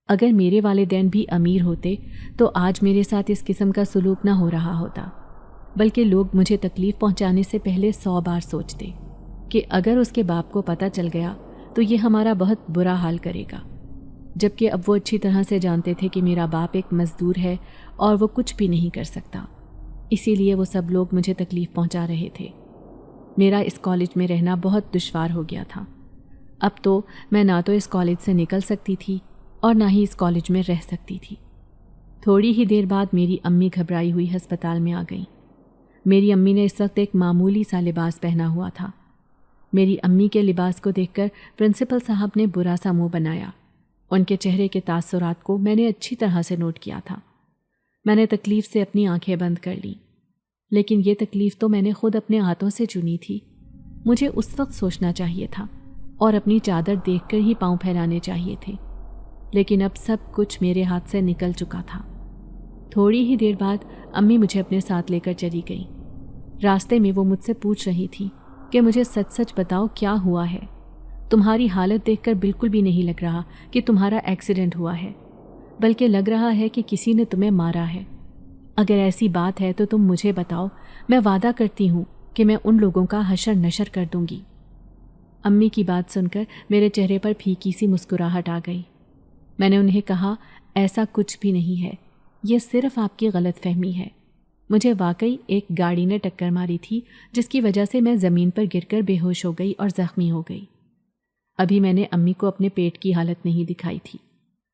اگر میرے والدین بھی امیر ہوتے تو آج میرے ساتھ اس قسم کا سلوک نہ ہو رہا ہوتا، بلکہ لوگ مجھے تکلیف پہنچانے سے پہلے 100 بار سوچتے کہ اگر اس کے باپ کو پتہ چل گیا تو یہ ہمارا بہت برا حال کرے گا، جبکہ اب وہ اچھی طرح سے جانتے تھے کہ میرا باپ ایک مزدور ہے اور وہ کچھ بھی نہیں کر سکتا، اسی لیے وہ سب لوگ مجھے تکلیف پہنچا رہے تھے۔ میرا اس کالج میں رہنا بہت دشوار ہو گیا تھا۔ اب تو میں نہ تو اس کالج سے نکل سکتی تھی اور نہ ہی اس کالج میں رہ سکتی تھی۔ تھوڑی ہی دیر بعد میری امی گھبرائی ہوئی ہسپتال میں آ گئیں۔ میری امی نے اس وقت ایک معمولی سا لباس پہنا ہوا تھا۔ میری امی کے لباس کو دیکھ کر پرنسپل صاحب نے برا سا منہ بنایا۔ ان کے چہرے کے تاثرات کو میں نے اچھی طرح سے نوٹ کیا تھا۔ میں نے تکلیف سے اپنی آنکھیں بند کر لیں، لیکن یہ تکلیف تو میں نے خود اپنے ہاتھوں سے چنی تھی۔ مجھے اس وقت سوچنا چاہیے تھا اور اپنی چادر دیکھ کر ہی پاؤں پھیلانے چاہیے تھے، لیکن اب سب کچھ میرے ہاتھ سے نکل چکا تھا۔ تھوڑی ہی دیر بعد امی مجھے اپنے ساتھ لے کر چلی گئیں۔ راستے میں وہ مجھ سے پوچھ رہی تھی کہ مجھے سچ سچ بتاؤ کیا ہوا ہے۔ تمہاری حالت دیکھ کر بالکل بھی نہیں لگ رہا کہ تمہارا ایکسیڈنٹ ہوا ہے، بلکہ لگ رہا ہے کہ کسی نے تمہیں مارا ہے۔ اگر ایسی بات ہے تو تم مجھے بتاؤ، میں وعدہ کرتی ہوں کہ میں ان لوگوں کا حشر نشر کر دوں گی۔ امی کی بات سن کر میرے چہرے پر پھیکی سی مسکراہٹ آ گئی۔ میں نے انہیں کہا، ایسا کچھ بھی نہیں ہے، یہ صرف آپ کی غلط فہمی ہے۔ مجھے واقعی ایک گاڑی نے ٹکر ماری تھی جس کی وجہ سے میں زمین پر گر کر بے ہوش ہو گئی اور زخمی ہو گئی۔ ابھی میں نے امی کو اپنے پیٹ کی حالت نہیں دکھائی تھی،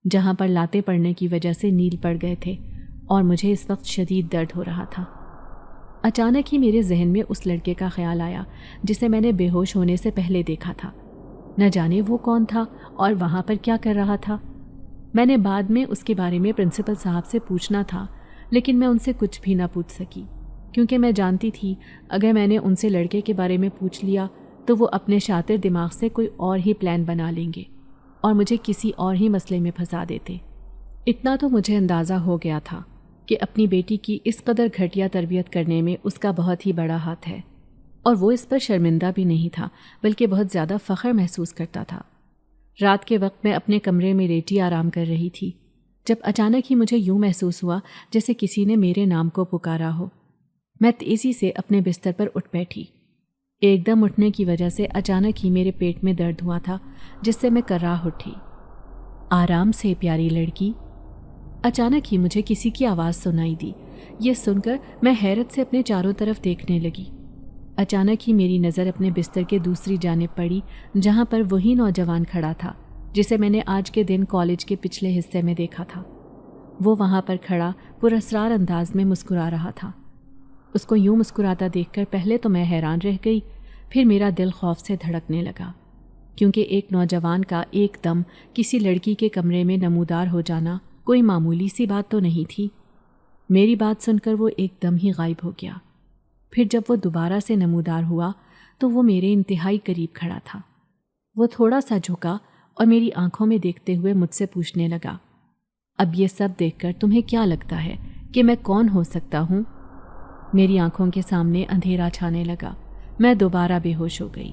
جہاں پر لاتیں پڑنے کی وجہ سے نیل پڑ گئے تھے، اور مجھے اس وقت شدید درد ہو رہا تھا۔ اچانک ہی میرے ذہن میں اس لڑکے کا خیال آیا جسے میں نے بے ہوش ہونے سے پہلے دیکھا تھا۔ نہ جانے وہ کون تھا اور وہاں پر کیا کر رہا تھا۔ میں نے بعد میں اس کے بارے میں پرنسپل صاحب سے پوچھنا تھا، لیکن میں ان سے کچھ بھی نہ پوچھ سکی، کیونکہ میں جانتی تھی اگر میں نے ان سے لڑکے کے بارے میں پوچھ لیا تو وہ اپنے شاطر دماغ سے کوئی اور ہی پلان بنا لیں گے اور مجھے کسی اور ہی مسئلے میں پھنسا دیتے۔ اتنا تو مجھے اندازہ ہو گیا تھا کہ اپنی بیٹی کی اس قدر گھٹیا تربیت کرنے میں اس کا بہت ہی بڑا ہاتھ ہے، اور وہ اس پر شرمندہ بھی نہیں تھا بلکہ بہت زیادہ فخر محسوس کرتا تھا۔ رات کے وقت میں اپنے کمرے میں لیٹی آرام کر رہی تھی جب اچانک ہی مجھے یوں محسوس ہوا جیسے کسی نے میرے نام کو پکارا ہو۔ میں تیزی سے اپنے بستر پر اٹھ بیٹھی۔ ایک دم اٹھنے کی وجہ سے اچانک ہی میرے پیٹ میں درد ہوا تھا، جس سے میں کرراہ اٹھی۔ آرام سے پیاری لڑکی۔ اچانک ہی مجھے کسی کی آواز سنائی دی۔ یہ سن کر میں حیرت سے اپنے چاروں طرف دیکھنے لگی۔ اچانک ہی میری نظر اپنے بستر کے دوسری جانب پڑی، جہاں پر وہی نوجوان کھڑا تھا جسے میں نے آج کے دن کالج کے پچھلے حصے میں دیکھا تھا۔ وہ وہاں پر کھڑا پراسرار انداز میں مسکرا رہا تھا۔ اس کو یوں مسکراتا دیکھ کر پہلے تو میں حیران رہ گئی، پھر میرا دل خوف سے دھڑکنے لگا، کیونکہ ایک نوجوان کا ایک دم کسی لڑکی کے کمرے میں نمودار ہو جانا کوئی معمولی سی بات تو نہیں تھی۔ میری بات سن کر وہ ایک دم ہی غائب ہو گیا۔ پھر جب وہ دوبارہ سے نمودار ہوا تو وہ میرے انتہائی قریب کھڑا تھا۔ وہ تھوڑا سا جھکا اور میری آنکھوں میں دیکھتے ہوئے مجھ سے پوچھنے لگا، اب یہ سب دیکھ کر تمہیں کیا لگتا ہے کہ میں کون ہو سکتا ہوں؟ میری آنکھوں کے سامنے اندھیرا چھانے لگا۔ میں دوبارہ بے ہوش ہو گئی۔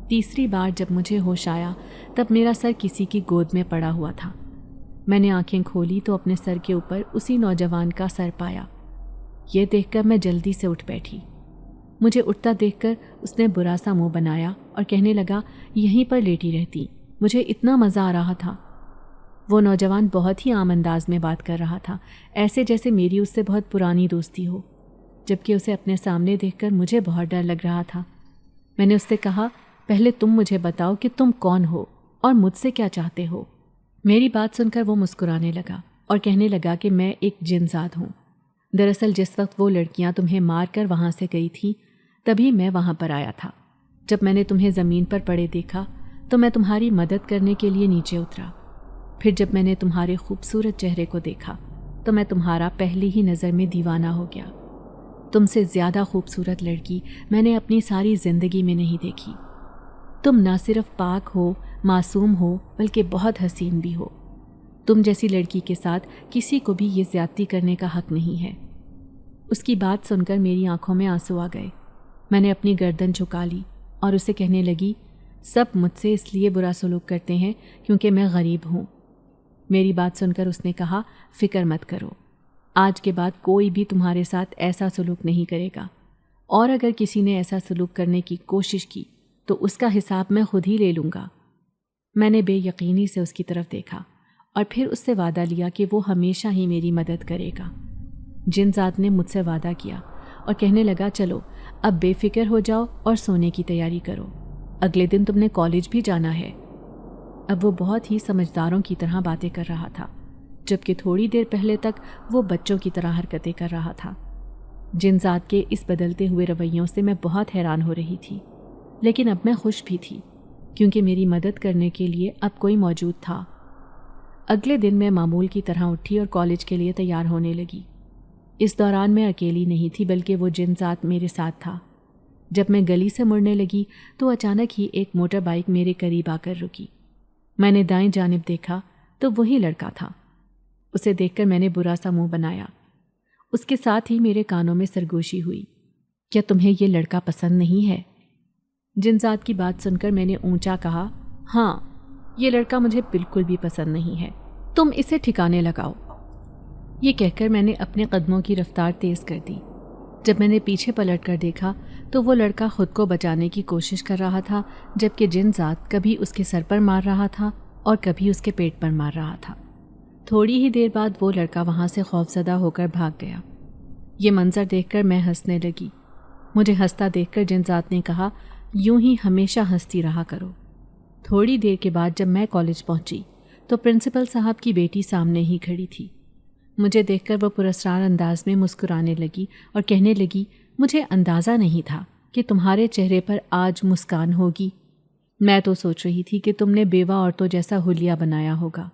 تیسری بار جب مجھے ہوش آیا تب میرا سر کسی کی گود میں پڑا ہوا تھا۔ میں نے آنکھیں کھولی تو اپنے سر کے اوپر اسی نوجوان کا سر پایا۔ یہ دیکھ کر میں جلدی سے اٹھ بیٹھی۔ مجھے اٹھتا دیکھ کر اس نے برا سا منہ بنایا اور کہنے لگا، یہیں پر لیٹی رہتی، مجھے اتنا مزہ آ رہا تھا۔ وہ نوجوان بہت ہی عام انداز میں بات کر رہا تھا، ایسے جیسے میری اس سے بہت پرانی دوستی ہو، جبکہ اسے اپنے سامنے دیکھ کر مجھے بہت ڈر لگ رہا تھا۔ میں نے اس سے کہا، پہلے تم مجھے بتاؤ کہ تم کون ہو اور مجھ سے کیا چاہتے ہو؟ میری بات سن کر وہ مسکرانے لگا اور کہنے لگا کہ میں ایک جن ذات ہوں۔ دراصل جس وقت وہ لڑکیاں تمہیں مار کر وہاں سے گئی تھیں تبھی میں وہاں پر آیا تھا۔ جب میں نے تمہیں زمین پر پڑے دیکھا تو میں تمہاری مدد کرنے کے لیے نیچے اترا۔ پھر جب میں نے تمہارے خوبصورت چہرے کو دیکھا تو میں تمہارا پہلی ہی نظر میں دیوانہ ہو گیا۔ تم سے زیادہ خوبصورت لڑکی میں نے اپنی ساری زندگی میں نہیں دیکھی۔ تم نہ صرف پاک ہو، معصوم ہو، بلکہ بہت حسین بھی ہو۔ تم جیسی لڑکی کے ساتھ کسی کو بھی یہ زیادتی کرنے کا حق نہیں ہے۔ اس کی بات سن کر میری آنکھوں میں آنسو آ گئے۔ میں نے اپنی گردن جھکا لی اور اسے کہنے لگی، سب مجھ سے اس لیے برا سلوک کرتے ہیں کیونکہ میں غریب ہوں۔ میری بات سن کر اس نے کہا، فکر مت کرو، آج کے بعد کوئی بھی تمہارے ساتھ ایسا سلوک نہیں کرے گا، اور اگر کسی نے ایسا سلوک کرنے کی کوشش کی تو اس کا حساب میں خود ہی لے لوں گا۔ میں نے بے یقینی سے اس کی طرف دیکھا اور پھر اس سے وعدہ لیا کہ وہ ہمیشہ ہی میری مدد کرے گا۔ جن ذات نے مجھ سے وعدہ کیا اور کہنے لگا، چلو اب بے فکر ہو جاؤ اور سونے کی تیاری کرو، اگلے دن تم نے کالج بھی جانا ہے۔ اب وہ بہت ہی سمجھداروں کی طرح باتیں کر رہا تھا، جبکہ تھوڑی دیر پہلے تک وہ بچوں کی طرح حرکتیں کر رہا تھا۔ جن ذات کے اس بدلتے ہوئے رویوں سے میں بہت حیران ہو رہی تھی، لیکن اب میں خوش بھی تھی کیونکہ میری مدد کرنے کے لیے اب کوئی موجود تھا۔ اگلے دن میں معمول کی طرح اٹھی اور کالج کے لیے تیار ہونے لگی۔ اس دوران میں اکیلی نہیں تھی بلکہ وہ جن ذات میرے ساتھ تھا۔ جب میں گلی سے مڑنے لگی تو اچانک ہی ایک موٹر بائک میرے قریب آ کر رکی۔ میں نے دائیں جانب دیکھا تو وہی لڑکا تھا۔ اسے دیکھ کر میں نے برا سا منہ بنایا۔ اس کے ساتھ ہی میرے کانوں میں سرگوشی ہوئی، کیا تمہیں یہ لڑکا پسند نہیں ہے؟ جنزاد کی بات سن کر میں نے اونچا کہا، ہاں، یہ لڑکا مجھے بالکل بھی پسند نہیں ہے، تم اسے ٹھکانے لگاؤ۔ یہ کہہ کر میں نے اپنے قدموں کی رفتار تیز کر دی۔ جب میں نے پیچھے پلٹ کر دیکھا تو وہ لڑکا خود کو بچانے کی کوشش کر رہا تھا، جبکہ جنزاد کبھی اس کے سر پر مار رہا تھا اور کبھی اس کے پیٹ پر مار رہا تھا۔ تھوڑی ہی دیر بعد وہ لڑکا وہاں سے خوفزدہ ہو کر بھاگ گیا۔ یہ منظر دیکھ کر میں ہنسنے لگی۔ مجھے ہنستا دیکھ کر جنزاد نے کہا، یوں ہی ہمیشہ ہنستی رہا کرو۔ تھوڑی دیر کے بعد جب میں کالج پہنچی تو پرنسپل صاحب کی بیٹی سامنے ہی کھڑی تھی۔ مجھے دیکھ کر وہ پراسرار انداز میں مسکرانے لگی اور کہنے لگی، مجھے اندازہ نہیں تھا کہ تمہارے چہرے پر آج مسکان ہوگی۔ میں تو سوچ رہی تھی کہ تم نے بیوہ عورتوں جیسا حلیہ بنایا ہوگا،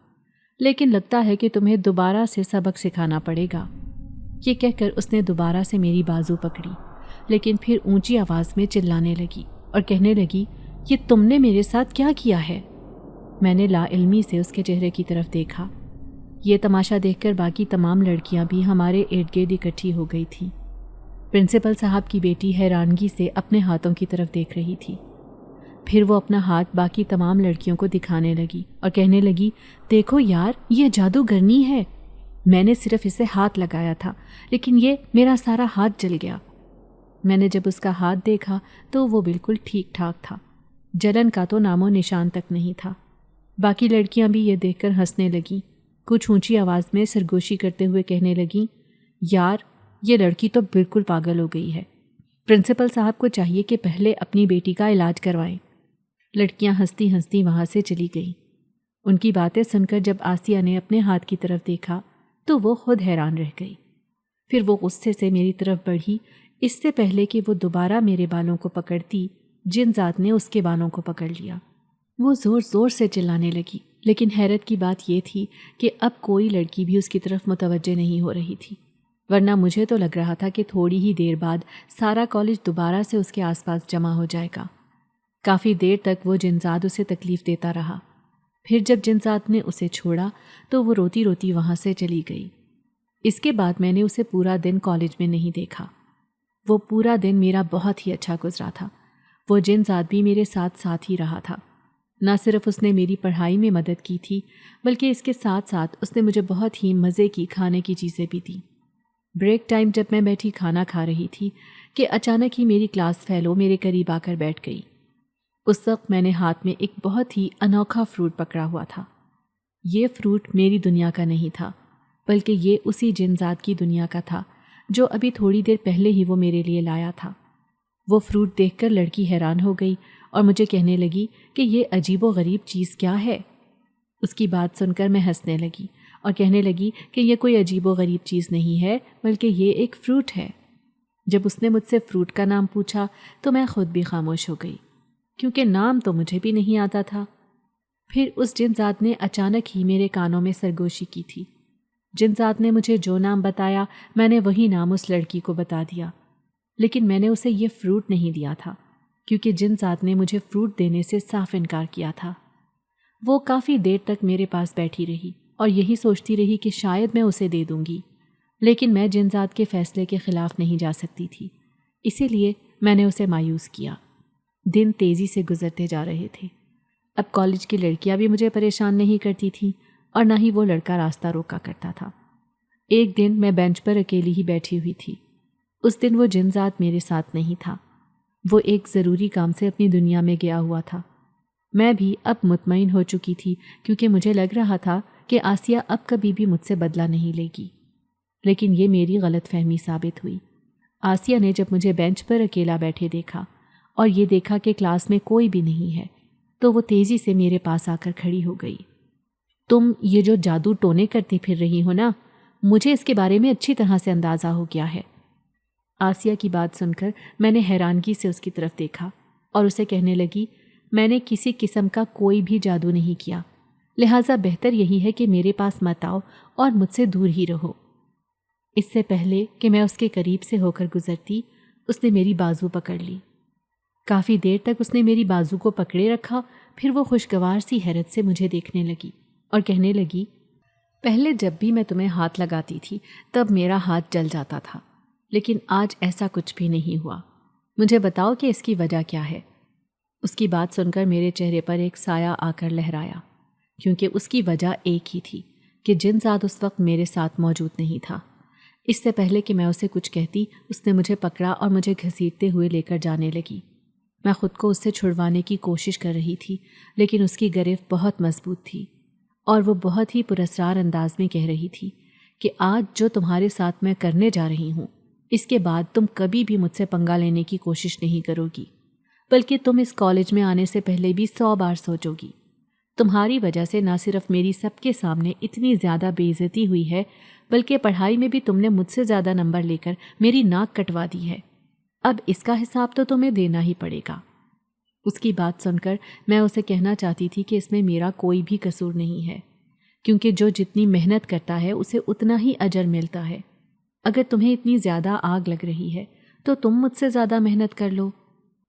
لیکن لگتا ہے کہ تمہیں دوبارہ سے سبق سکھانا پڑے گا۔ یہ کہہ کر اس نے دوبارہ سے میری بازو پکڑی، لیکن پھر اونچی آواز میں چلانے لگی اور کہنے لگی، یہ تم نے میرے ساتھ کیا کیا ہے؟ میں نے لا علمی سے اس کے چہرے کی طرف دیکھا۔ یہ تماشا دیکھ کر باقی تمام لڑکیاں بھی ہمارے ارد گرد اکٹھی ہو گئی تھیں۔ پرنسپل صاحب کی بیٹی حیرانگی سے اپنے ہاتھوں کی طرف دیکھ رہی تھی۔ پھر وہ اپنا ہاتھ باقی تمام لڑکیوں کو دکھانے لگی اور کہنے لگی، دیکھو یار، یہ جادوگرنی ہے، میں نے صرف اسے ہاتھ لگایا تھا لیکن یہ میرا سارا ہاتھ جل گیا۔ میں نے جب اس کا ہاتھ دیکھا تو وہ بالکل ٹھیک ٹھاک تھا، جلن کا تو نام و نشان تک نہیں تھا۔ باقی لڑکیاں بھی یہ دیکھ کر ہنسنے لگیں، کچھ اونچی آواز میں سرگوشی کرتے ہوئے کہنے لگیں، یار یہ لڑکی تو بالکل پاگل ہو گئی ہے، پرنسپل صاحب کو چاہیے کہ پہلے اپنی بیٹی کا علاج کروائیں۔ لڑکیاں ہنستی ہنستی وہاں سے چلی گئیں۔ ان کی باتیں سن کر جب آسیہ نے اپنے ہاتھ کی طرف دیکھا تو وہ خود حیران رہ گئی۔ پھر وہ غصے سے میری طرف بڑھی۔ اس سے پہلے کہ وہ دوبارہ میرے بالوں کو پکڑتی، جنزاد نے اس کے بالوں کو پکڑ لیا۔ وہ زور زور سے چلانے لگی، لیکن حیرت کی بات یہ تھی کہ اب کوئی لڑکی بھی اس کی طرف متوجہ نہیں ہو رہی تھی، ورنہ مجھے تو لگ رہا تھا کہ تھوڑی ہی دیر بعد سارا کالج دوبارہ سے اس کے آس پاس جمع ہو جائے گا۔ کافی دیر تک وہ جنزاد اسے تکلیف دیتا رہا۔ پھر جب جنزاد نے اسے چھوڑا تو وہ روتی روتی وہاں سے چلی گئی۔ اس کے بعد میں نے اسے پورا دن کالج میں نہیں دیکھا۔ وہ پورا دن میرا بہت ہی اچھا گزرا تھا۔ وہ جنزاد بھی میرے ساتھ ساتھ ہی رہا تھا۔ نہ صرف اس نے میری پڑھائی میں مدد کی تھی، بلکہ اس کے ساتھ ساتھ اس نے مجھے بہت ہی مزے کی کھانے کی چیزیں بھی دیں۔ بریک ٹائم جب میں بیٹھی کھانا کھا رہی تھی کہ اچانک ہی میری کلاس فیلو میرے قریب آ کر بیٹھ گئی۔ اس وقت میں نے ہاتھ میں ایک بہت ہی انوکھا فروٹ پکڑا ہوا تھا۔ یہ فروٹ میری دنیا کا نہیں تھا، بلکہ یہ اسی جنزاد کی دنیا کا تھا جو ابھی تھوڑی دیر پہلے ہی وہ میرے لیے لایا تھا۔ وہ فروٹ دیکھ کر لڑکی حیران ہو گئی اور مجھے کہنے لگی کہ یہ عجیب و غریب چیز کیا ہے۔ اس کی بات سن کر میں ہنسنے لگی اور کہنے لگی کہ یہ کوئی عجیب و غریب چیز نہیں ہے، بلکہ یہ ایک فروٹ ہے۔ جب اس نے مجھ سے فروٹ کا نام پوچھا تو میں خود بھی خاموش ہو گئی، کیونکہ نام تو مجھے بھی نہیں آتا تھا۔ پھر اس جنزاد نے اچانک ہی میرے کانوں میں سرگوشی کی تھی۔ جنزاد نے مجھے جو نام بتایا میں نے وہی نام اس لڑکی کو بتا دیا، لیکن میں نے اسے یہ فروٹ نہیں دیا تھا، کیونکہ جنزاد نے مجھے فروٹ دینے سے صاف انکار کیا تھا۔ وہ کافی دیر تک میرے پاس بیٹھی رہی اور یہی سوچتی رہی کہ شاید میں اسے دے دوں گی، لیکن میں جنزاد کے فیصلے کے خلاف نہیں جا سکتی تھی، اسی لیے میں نے اسے مایوس کیا۔ دن تیزی سے گزرتے جا رہے تھے۔ اب کالج کی لڑکیاں بھی مجھے پریشان نہیں کرتی تھیں اور نہ ہی وہ لڑکا راستہ روکا کرتا تھا۔ ایک دن میں بینچ پر اکیلی ہی بیٹھی ہوئی تھی۔ اس دن وہ جنزاد میرے ساتھ نہیں تھا، وہ ایک ضروری کام سے اپنی دنیا میں گیا ہوا تھا۔ میں بھی اب مطمئن ہو چکی تھی، کیونکہ مجھے لگ رہا تھا کہ آسیہ اب کبھی بھی مجھ سے بدلہ نہیں لے گی، لیکن یہ میری غلط فہمی ثابت ہوئی۔ آسیہ نے جب مجھے بینچ پر اکیلا بیٹھے دیکھا اور یہ دیکھا کہ کلاس میں کوئی بھی نہیں ہے تو وہ تیزی سے میرے پاس آ کر کھڑی ہو گئی۔ تم یہ جو جادو ٹونے کرتی پھر رہی ہو نا، مجھے اس کے بارے میں اچھی طرح سے اندازہ ہو گیا ہے۔ آسیہ کی بات سن کر میں نے حیرانگی سے اس کی طرف دیکھا اور اسے کہنے لگی، میں نے کسی قسم کا کوئی بھی جادو نہیں کیا، لہٰذا بہتر یہی ہے کہ میرے پاس مت آؤ اور مجھ سے دور ہی رہو۔ اس سے پہلے کہ میں اس کے قریب سے ہو کر گزرتی، اس نے میری بازو پکڑ لی۔ کافی دیر تک اس نے میری بازو کو پکڑے رکھا، پھر وہ خوشگوار سی حیرت سے مجھے دیکھنے لگی اور کہنے لگی، پہلے جب بھی میں تمہیں ہاتھ لگاتی تھی تب میرا ہاتھ جل جاتا تھا، لیکن آج ایسا کچھ بھی نہیں ہوا۔ مجھے بتاؤ کہ اس کی وجہ کیا ہے۔ اس کی بات سن کر میرے چہرے پر ایک سایہ آ کر لہرایا، کیونکہ اس کی وجہ ایک ہی تھی کہ جنزاد اس وقت میرے ساتھ موجود نہیں تھا۔ اس سے پہلے کہ میں اسے کچھ کہتی، اس نے مجھے پکڑا اور مجھے گھسیٹتے ہوئے لے کر جانے لگی۔ میں خود کو اس سے چھڑوانے کی کوشش کر رہی تھی، لیکن اس کی گرفت بہت مضبوط تھی اور وہ بہت ہی پراسرار انداز میں کہہ رہی تھی کہ آج جو تمہارے ساتھ میں کرنے جا رہی ہوں، اس کے بعد تم کبھی بھی مجھ سے پنگا لینے کی کوشش نہیں کرو گی، بلکہ تم اس کالج میں آنے سے پہلے بھی 100 بار سوچو گی۔ تمہاری وجہ سے نہ صرف میری سب کے سامنے اتنی زیادہ بے عزتی ہوئی ہے، بلکہ پڑھائی میں بھی تم نے مجھ سے زیادہ نمبر لے کر میری ناک کٹوا دی ہے۔ اب اس کا حساب تو تمہیں دینا ہی پڑے گا۔ اس کی بات سن کر میں اسے کہنا چاہتی تھی کہ اس میں میرا کوئی بھی قصور نہیں ہے، کیونکہ جو جتنی محنت کرتا ہے اسے اتنا ہی اجر ملتا ہے۔ اگر تمہیں اتنی زیادہ آگ لگ رہی ہے تو تم مجھ سے زیادہ محنت کر لو۔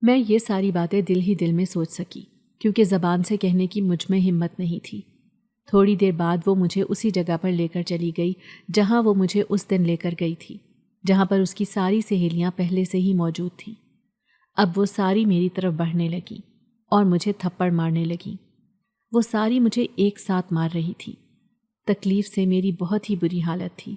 میں یہ ساری باتیں دل ہی دل میں سوچ سکی، کیونکہ زبان سے کہنے کی مجھ میں ہمت نہیں تھی۔ تھوڑی دیر بعد وہ مجھے اسی جگہ پر لے کر چلی گئی جہاں وہ مجھے اس دن لے کر گئی تھی، جہاں پر اس کی ساری سہیلیاں پہلے سے ہی موجود تھیں۔ اب وہ ساری میری طرف بڑھنے لگیں اور مجھے تھپڑ مارنے لگیں۔ وہ ساری مجھے ایک ساتھ مار رہی تھی۔ تکلیف سے میری بہت ہی بری حالت تھی۔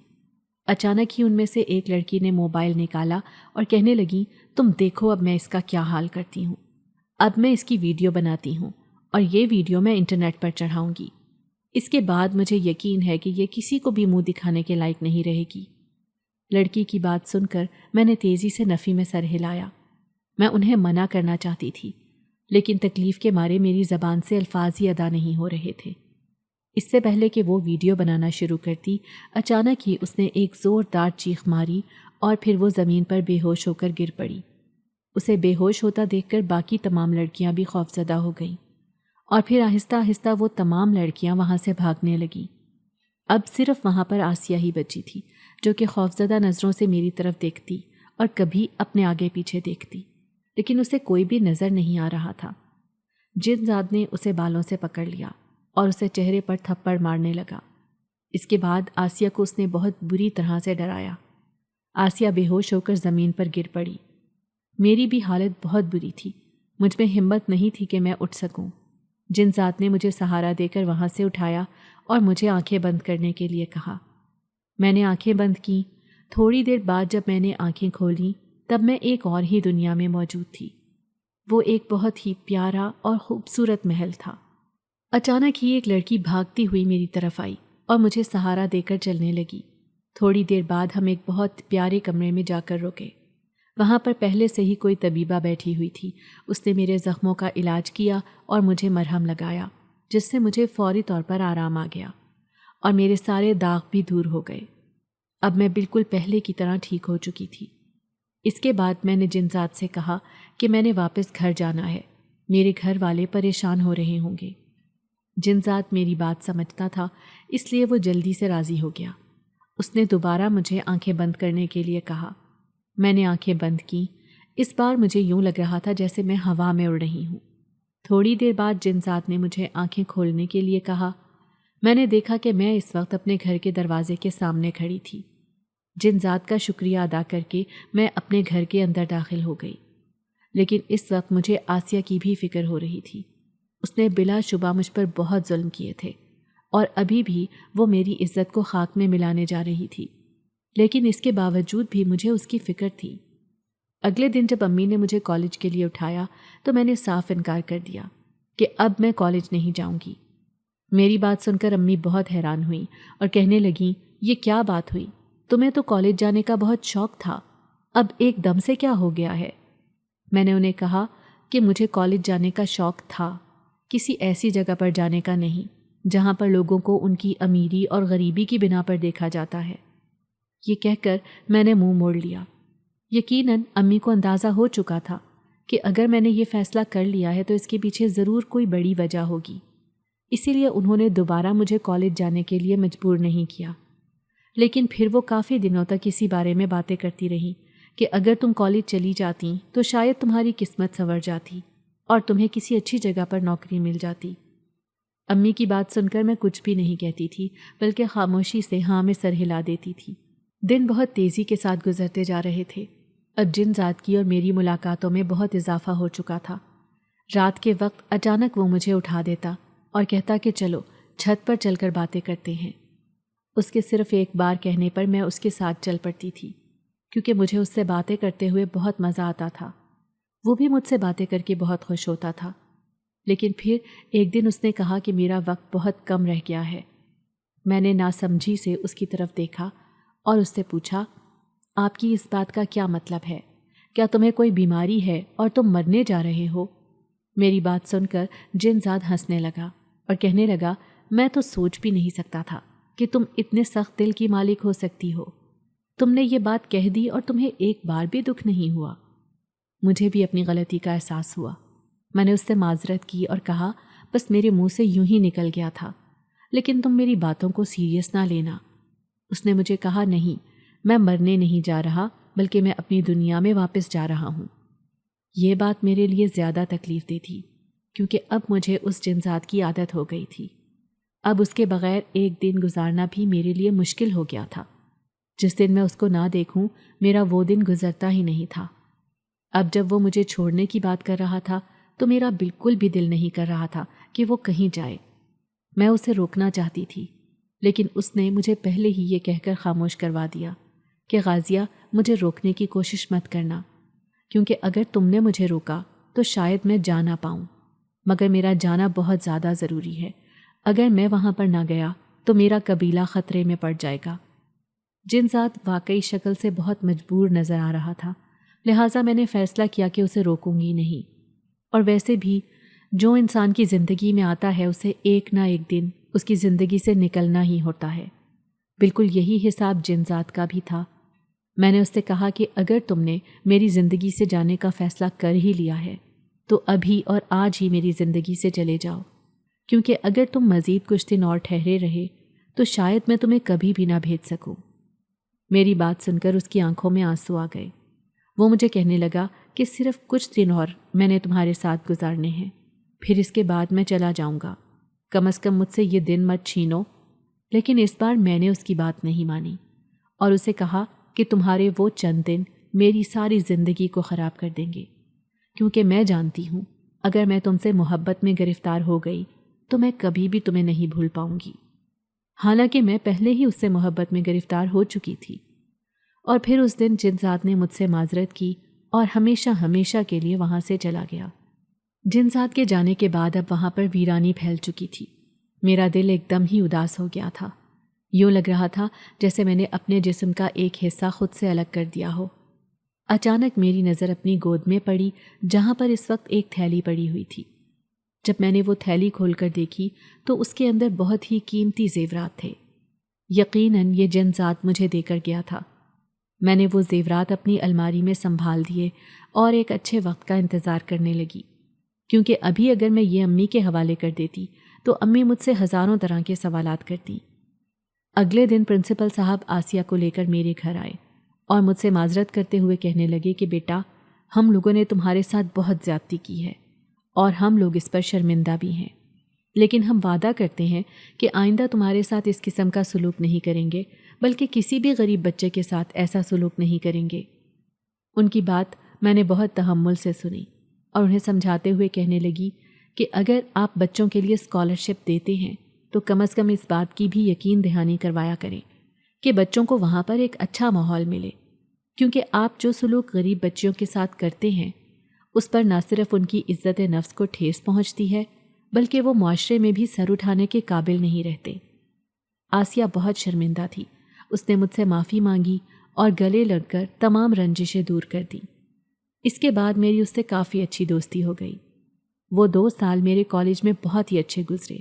اچانک ہی ان میں سے ایک لڑکی نے موبائل نکالا اور کہنے لگی، تم دیکھو اب میں اس کا کیا حال کرتی ہوں۔ اب میں اس کی ویڈیو بناتی ہوں اور یہ ویڈیو میں انٹرنیٹ پر چڑھاؤں گی۔ اس کے بعد مجھے یقین ہے کہ یہ کسی کو بھی منہ دکھانے کے لائق نہیں رہے گی۔ لڑکی کی بات سن کر میں نے تیزی سے نفی میں سر ہلایا۔ میں انہیں منع کرنا چاہتی تھی، لیکن تکلیف کے مارے میری زبان سے الفاظ ہی ادا نہیں ہو رہے تھے۔ اس سے پہلے کہ وہ ویڈیو بنانا شروع کرتی، اچانک ہی اس نے ایک زوردار چیخ ماری اور پھر وہ زمین پر بے ہوش ہو کر گر پڑی۔ اسے بے ہوش ہوتا دیکھ کر باقی تمام لڑکیاں بھی خوفزدہ ہو گئیں، اور پھر آہستہ آہستہ وہ تمام لڑکیاں وہاں سے بھاگنے لگیں۔ اب صرف وہاں پر آسیہ ہی بچی تھی، جو کہ خوفزدہ نظروں سے میری طرف دیکھتی اور کبھی اپنے آگے پیچھے دیکھتی، لیکن اسے کوئی بھی نظر نہیں آ رہا تھا۔ جنزاد نے اسے بالوں سے پکڑ لیا اور اسے چہرے پر تھپڑ مارنے لگا۔ اس کے بعد آسیہ کو اس نے بہت بری طرح سے ڈرایا۔ آسیہ بے ہوش ہو کر زمین پر گر پڑی۔ میری بھی حالت بہت بری تھی، مجھ میں ہمت نہیں تھی کہ میں اٹھ سکوں۔ جنزاد نے مجھے سہارا دے کر وہاں سے اٹھایا اور مجھے آنکھیں بند کرنے کے لیے کہا۔ میں نے آنکھیں بند کیں۔ تھوڑی دیر بعد جب میں نے آنکھیں کھولیں تب میں ایک اور ہی دنیا میں موجود تھی۔ وہ ایک بہت ہی پیارا اور خوبصورت محل تھا۔ اچانک ہی ایک لڑکی بھاگتی ہوئی میری طرف آئی اور مجھے سہارا دے کر چلنے لگی۔ تھوڑی دیر بعد ہم ایک بہت پیارے کمرے میں جا کر رکے۔ وہاں پر پہلے سے ہی کوئی طبیبہ بیٹھی ہوئی تھی۔ اس نے میرے زخموں کا علاج کیا اور مجھے مرہم لگایا، جس سے مجھے فوری طور پر آرام آ گیا اور میرے سارے داغ بھی دور ہو گئے۔ اب میں بالکل پہلے کی طرح ٹھیک ہو چکی تھی۔ اس کے بعد میں نے جنزاد سے کہا کہ میں نے واپس گھر جانا ہے، میرے گھر والے پریشان ہو رہے ہوں گے۔ جنزاد میری بات سمجھتا تھا، اس لیے وہ جلدی سے راضی ہو گیا۔ اس نے دوبارہ مجھے آنکھیں بند کرنے کے لیے کہا۔ میں نے آنکھیں بند کیں۔ اس بار مجھے یوں لگ رہا تھا جیسے میں ہوا میں اڑ رہی ہوں۔ تھوڑی دیر بعد جنزاد نے مجھے آنکھیں کھولنے کے لیے کہا۔ میں نے دیکھا کہ میں اس وقت اپنے گھر کے دروازے کے سامنے کھڑی تھی۔ جنزاد کا شکریہ ادا کر کے میں اپنے گھر کے اندر داخل ہو گئی، لیکن اس وقت مجھے آسیہ کی بھی فکر ہو رہی تھی۔ اس نے بلا شبہ مجھ پر بہت ظلم کیے تھے اور ابھی بھی وہ میری عزت کو خاک میں ملانے جا رہی تھی، لیکن اس کے باوجود بھی مجھے اس کی فکر تھی۔ اگلے دن جب امی نے مجھے کالج کے لیے اٹھایا تو میں نے صاف انکار کر دیا کہ اب میں کالج نہیں جاؤں گی۔ میری بات سن کر امی بہت حیران ہوئیں اور کہنے لگیں، یہ کیا بات ہوئی؟ تمہیں تو کالج جانے کا بہت شوق تھا، اب ایک دم سے کیا ہو گیا ہے؟ میں نے انہیں کہا کہ مجھے کالج جانے کا شوق تھا، کسی ایسی جگہ پر جانے کا نہیں جہاں پر لوگوں کو ان کی امیری اور غریبی کی بنا پر دیکھا جاتا ہے۔ یہ کہہ کر میں نے منہ موڑ لیا۔ یقیناً امی کو اندازہ ہو چکا تھا کہ اگر میں نے یہ فیصلہ کر لیا ہے تو اس کے پیچھے ضرور کوئی بڑی وجہ ہوگی، اسی لیے انہوں نے دوبارہ مجھے کالج جانے کے لیے مجبور نہیں کیا۔ لیکن پھر وہ کافی دنوں تک اسی بارے میں باتیں کرتی رہیں کہ اگر تم کالج چلی جاتی تو شاید تمہاری قسمت سنور جاتی اور تمہیں کسی اچھی جگہ پر نوکری مل جاتی۔ امی کی بات سن کر میں کچھ بھی نہیں کہتی تھی، بلکہ خاموشی سے ہاں میں سر ہلا دیتی تھی۔ دن بہت تیزی کے ساتھ گزرتے جا رہے تھے۔ اب جنزاد کی اور میری ملاقاتوں میں بہت اضافہ ہو چکا تھا۔ رات کے وقت اچانک وہ مجھے اٹھا دیتا اور کہتا کہ چلو چھت پر چل کر باتیں کرتے ہیں۔ اس کے صرف ایک بار کہنے پر میں اس کے ساتھ چل پڑتی تھی، کیونکہ مجھے اس سے باتیں کرتے ہوئے بہت مزہ آتا تھا۔ وہ بھی مجھ سے باتیں کر کے بہت خوش ہوتا تھا۔ لیکن پھر ایک دن اس نے کہا کہ میرا وقت بہت کم رہ گیا ہے۔ میں نے ناسمجھی سے اس کی طرف دیکھا اور اس سے پوچھا، آپ کی اس بات کا کیا مطلب ہے؟ کیا تمہیں کوئی بیماری ہے اور تم مرنے جا رہے ہو؟ میری بات سن کر جنزاد ہنسنے لگا اور کہنے لگا، میں تو سوچ بھی نہیں سکتا تھا کہ تم اتنے سخت دل کی مالک ہو سکتی ہو۔ تم نے یہ بات کہہ دی اور تمہیں ایک بار بھی دکھ نہیں ہوا۔ مجھے بھی اپنی غلطی کا احساس ہوا۔ میں نے اس سے معذرت کی اور کہا، بس میرے منہ سے یوں ہی نکل گیا تھا، لیکن تم میری باتوں کو سیریس نہ لینا۔ اس نے مجھے کہا، نہیں، میں مرنے نہیں جا رہا، بلکہ میں اپنی دنیا میں واپس جا رہا ہوں۔ یہ بات میرے لیے زیادہ تکلیف دہ تھی، کیونکہ اب مجھے اس جنزاد کی عادت ہو گئی تھی۔ اب اس کے بغیر ایک دن گزارنا بھی میرے لیے مشکل ہو گیا تھا۔ جس دن میں اس کو نہ دیکھوں، میرا وہ دن گزرتا ہی نہیں تھا۔ اب جب وہ مجھے چھوڑنے کی بات کر رہا تھا تو میرا بالکل بھی دل نہیں کر رہا تھا کہ وہ کہیں جائے۔ میں اسے روکنا چاہتی تھی، لیکن اس نے مجھے پہلے ہی یہ کہہ کر خاموش کروا دیا کہ غازیہ، مجھے روکنے کی کوشش مت کرنا، کیونکہ اگر تم نے مجھے روکا تو شاید میں جا نہ پاؤں، مگر میرا جانا بہت زیادہ ضروری ہے۔ اگر میں وہاں پر نہ گیا تو میرا قبیلہ خطرے میں پڑ جائے گا۔ جنزاد واقعی شکل سے بہت مجبور نظر آ رہا تھا، لہٰذا میں نے فیصلہ کیا کہ اسے روکوں گی نہیں۔ اور ویسے بھی جو انسان کی زندگی میں آتا ہے اسے ایک نہ ایک دن اس کی زندگی سے نکلنا ہی ہوتا ہے۔ بالکل یہی حساب جنزاد کا بھی تھا۔ میں نے اس سے کہا کہ اگر تم نے میری زندگی سے جانے کا فیصلہ کر ہی لیا ہے تو ابھی اور آج ہی میری زندگی سے چلے جاؤ، کیونکہ اگر تم مزید کچھ دن اور ٹھہرے رہے تو شاید میں تمہیں کبھی بھی نہ بھیج سکوں۔ میری بات سن کر اس کی آنکھوں میں آنسو آ گئے۔ وہ مجھے کہنے لگا کہ صرف کچھ دن اور میں نے تمہارے ساتھ گزارنے ہیں، پھر اس کے بعد میں چلا جاؤں گا۔ کم از کم مجھ سے یہ دن مت چھینو۔ لیکن اس بار میں نے اس کی بات نہیں مانی اور اسے کہا کہ تمہارے وہ چند دن میری ساری زندگی کو خراب کر دیں گے، کیونکہ میں جانتی ہوں اگر میں تم سے محبت میں گرفتار ہو گئی تو میں کبھی بھی تمہیں نہیں بھول پاؤں گی۔ حالانکہ میں پہلے ہی اس سے محبت میں گرفتار ہو چکی تھی۔ اور پھر اس دن جنزاد نے مجھ سے معذرت کی اور ہمیشہ ہمیشہ کے لیے وہاں سے چلا گیا۔ جنزاد کے جانے کے بعد اب وہاں پر ویرانی پھیل چکی تھی۔ میرا دل ایک دم ہی اداس ہو گیا تھا۔ یوں لگ رہا تھا جیسے میں نے اپنے جسم کا ایک حصہ خود سے الگ کر دیا ہو۔ اچانک میری نظر اپنی گود میں پڑی، جہاں پر اس وقت ایک تھیلی پڑی ہوئی تھی۔ جب میں نے وہ تھیلی کھول کر دیکھی تو اس کے اندر بہت ہی قیمتی زیورات تھے۔ یقیناً یہ جنزاد مجھے دے کر گیا تھا۔ میں نے وہ زیورات اپنی الماری میں سنبھال دیے اور ایک اچھے وقت کا انتظار کرنے لگی، کیونکہ ابھی اگر میں یہ امی کے حوالے کر دیتی تو امی مجھ سے ہزاروں طرح کے سوالات کرتی۔ اگلے دن پرنسپل صاحب آسیہ کو لے کر میرے گھر آئے اور مجھ سے معذرت کرتے ہوئے کہنے لگے کہ بیٹا، ہم لوگوں نے تمہارے ساتھ بہت زیادتی کی ہے اور ہم لوگ اس پر شرمندہ بھی ہیں، لیکن ہم وعدہ کرتے ہیں کہ آئندہ تمہارے ساتھ اس قسم کا سلوک نہیں کریں گے، بلکہ کسی بھی غریب بچے کے ساتھ ایسا سلوک نہیں کریں گے۔ ان کی بات میں نے بہت تحمل سے سنی اور انہیں سمجھاتے ہوئے کہنے لگی کہ اگر آپ بچوں کے لیے اسکالرشپ دیتے ہیں تو کم از کم اس بات کی بھی یقین دہانی کروایا کریں کہ بچوں کو وہاں پر ایک اچھا ماحول ملے، کیونکہ آپ جو سلوک غریب بچیوں کے ساتھ کرتے ہیں اس پر نہ صرف ان کی عزت نفس کو ٹھیس پہنچتی ہے، بلکہ وہ معاشرے میں بھی سر اٹھانے کے قابل نہیں رہتے۔ آسیہ بہت شرمندہ تھی۔ اس نے مجھ سے معافی مانگی اور گلے لگ کر تمام رنجشیں دور کر دیں۔ اس کے بعد میری اس سے کافی اچھی دوستی ہو گئی۔ وہ 2 سال میرے کالج میں بہت ہی اچھے گزرے۔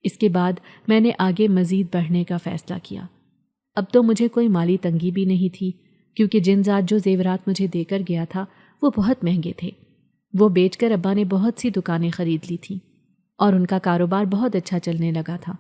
اس کے بعد میں نے آگے مزید بڑھنے کا فیصلہ کیا۔ اب تو مجھے کوئی مالی تنگی بھی نہیں تھی، کیونکہ جنزاد جو زیورات مجھے دے کر گیا تھا وہ بہت مہنگے تھے۔ وہ بیچ کر ابا نے بہت سی دکانیں خرید لی تھیں اور ان کا کاروبار بہت اچھا چلنے لگا تھا۔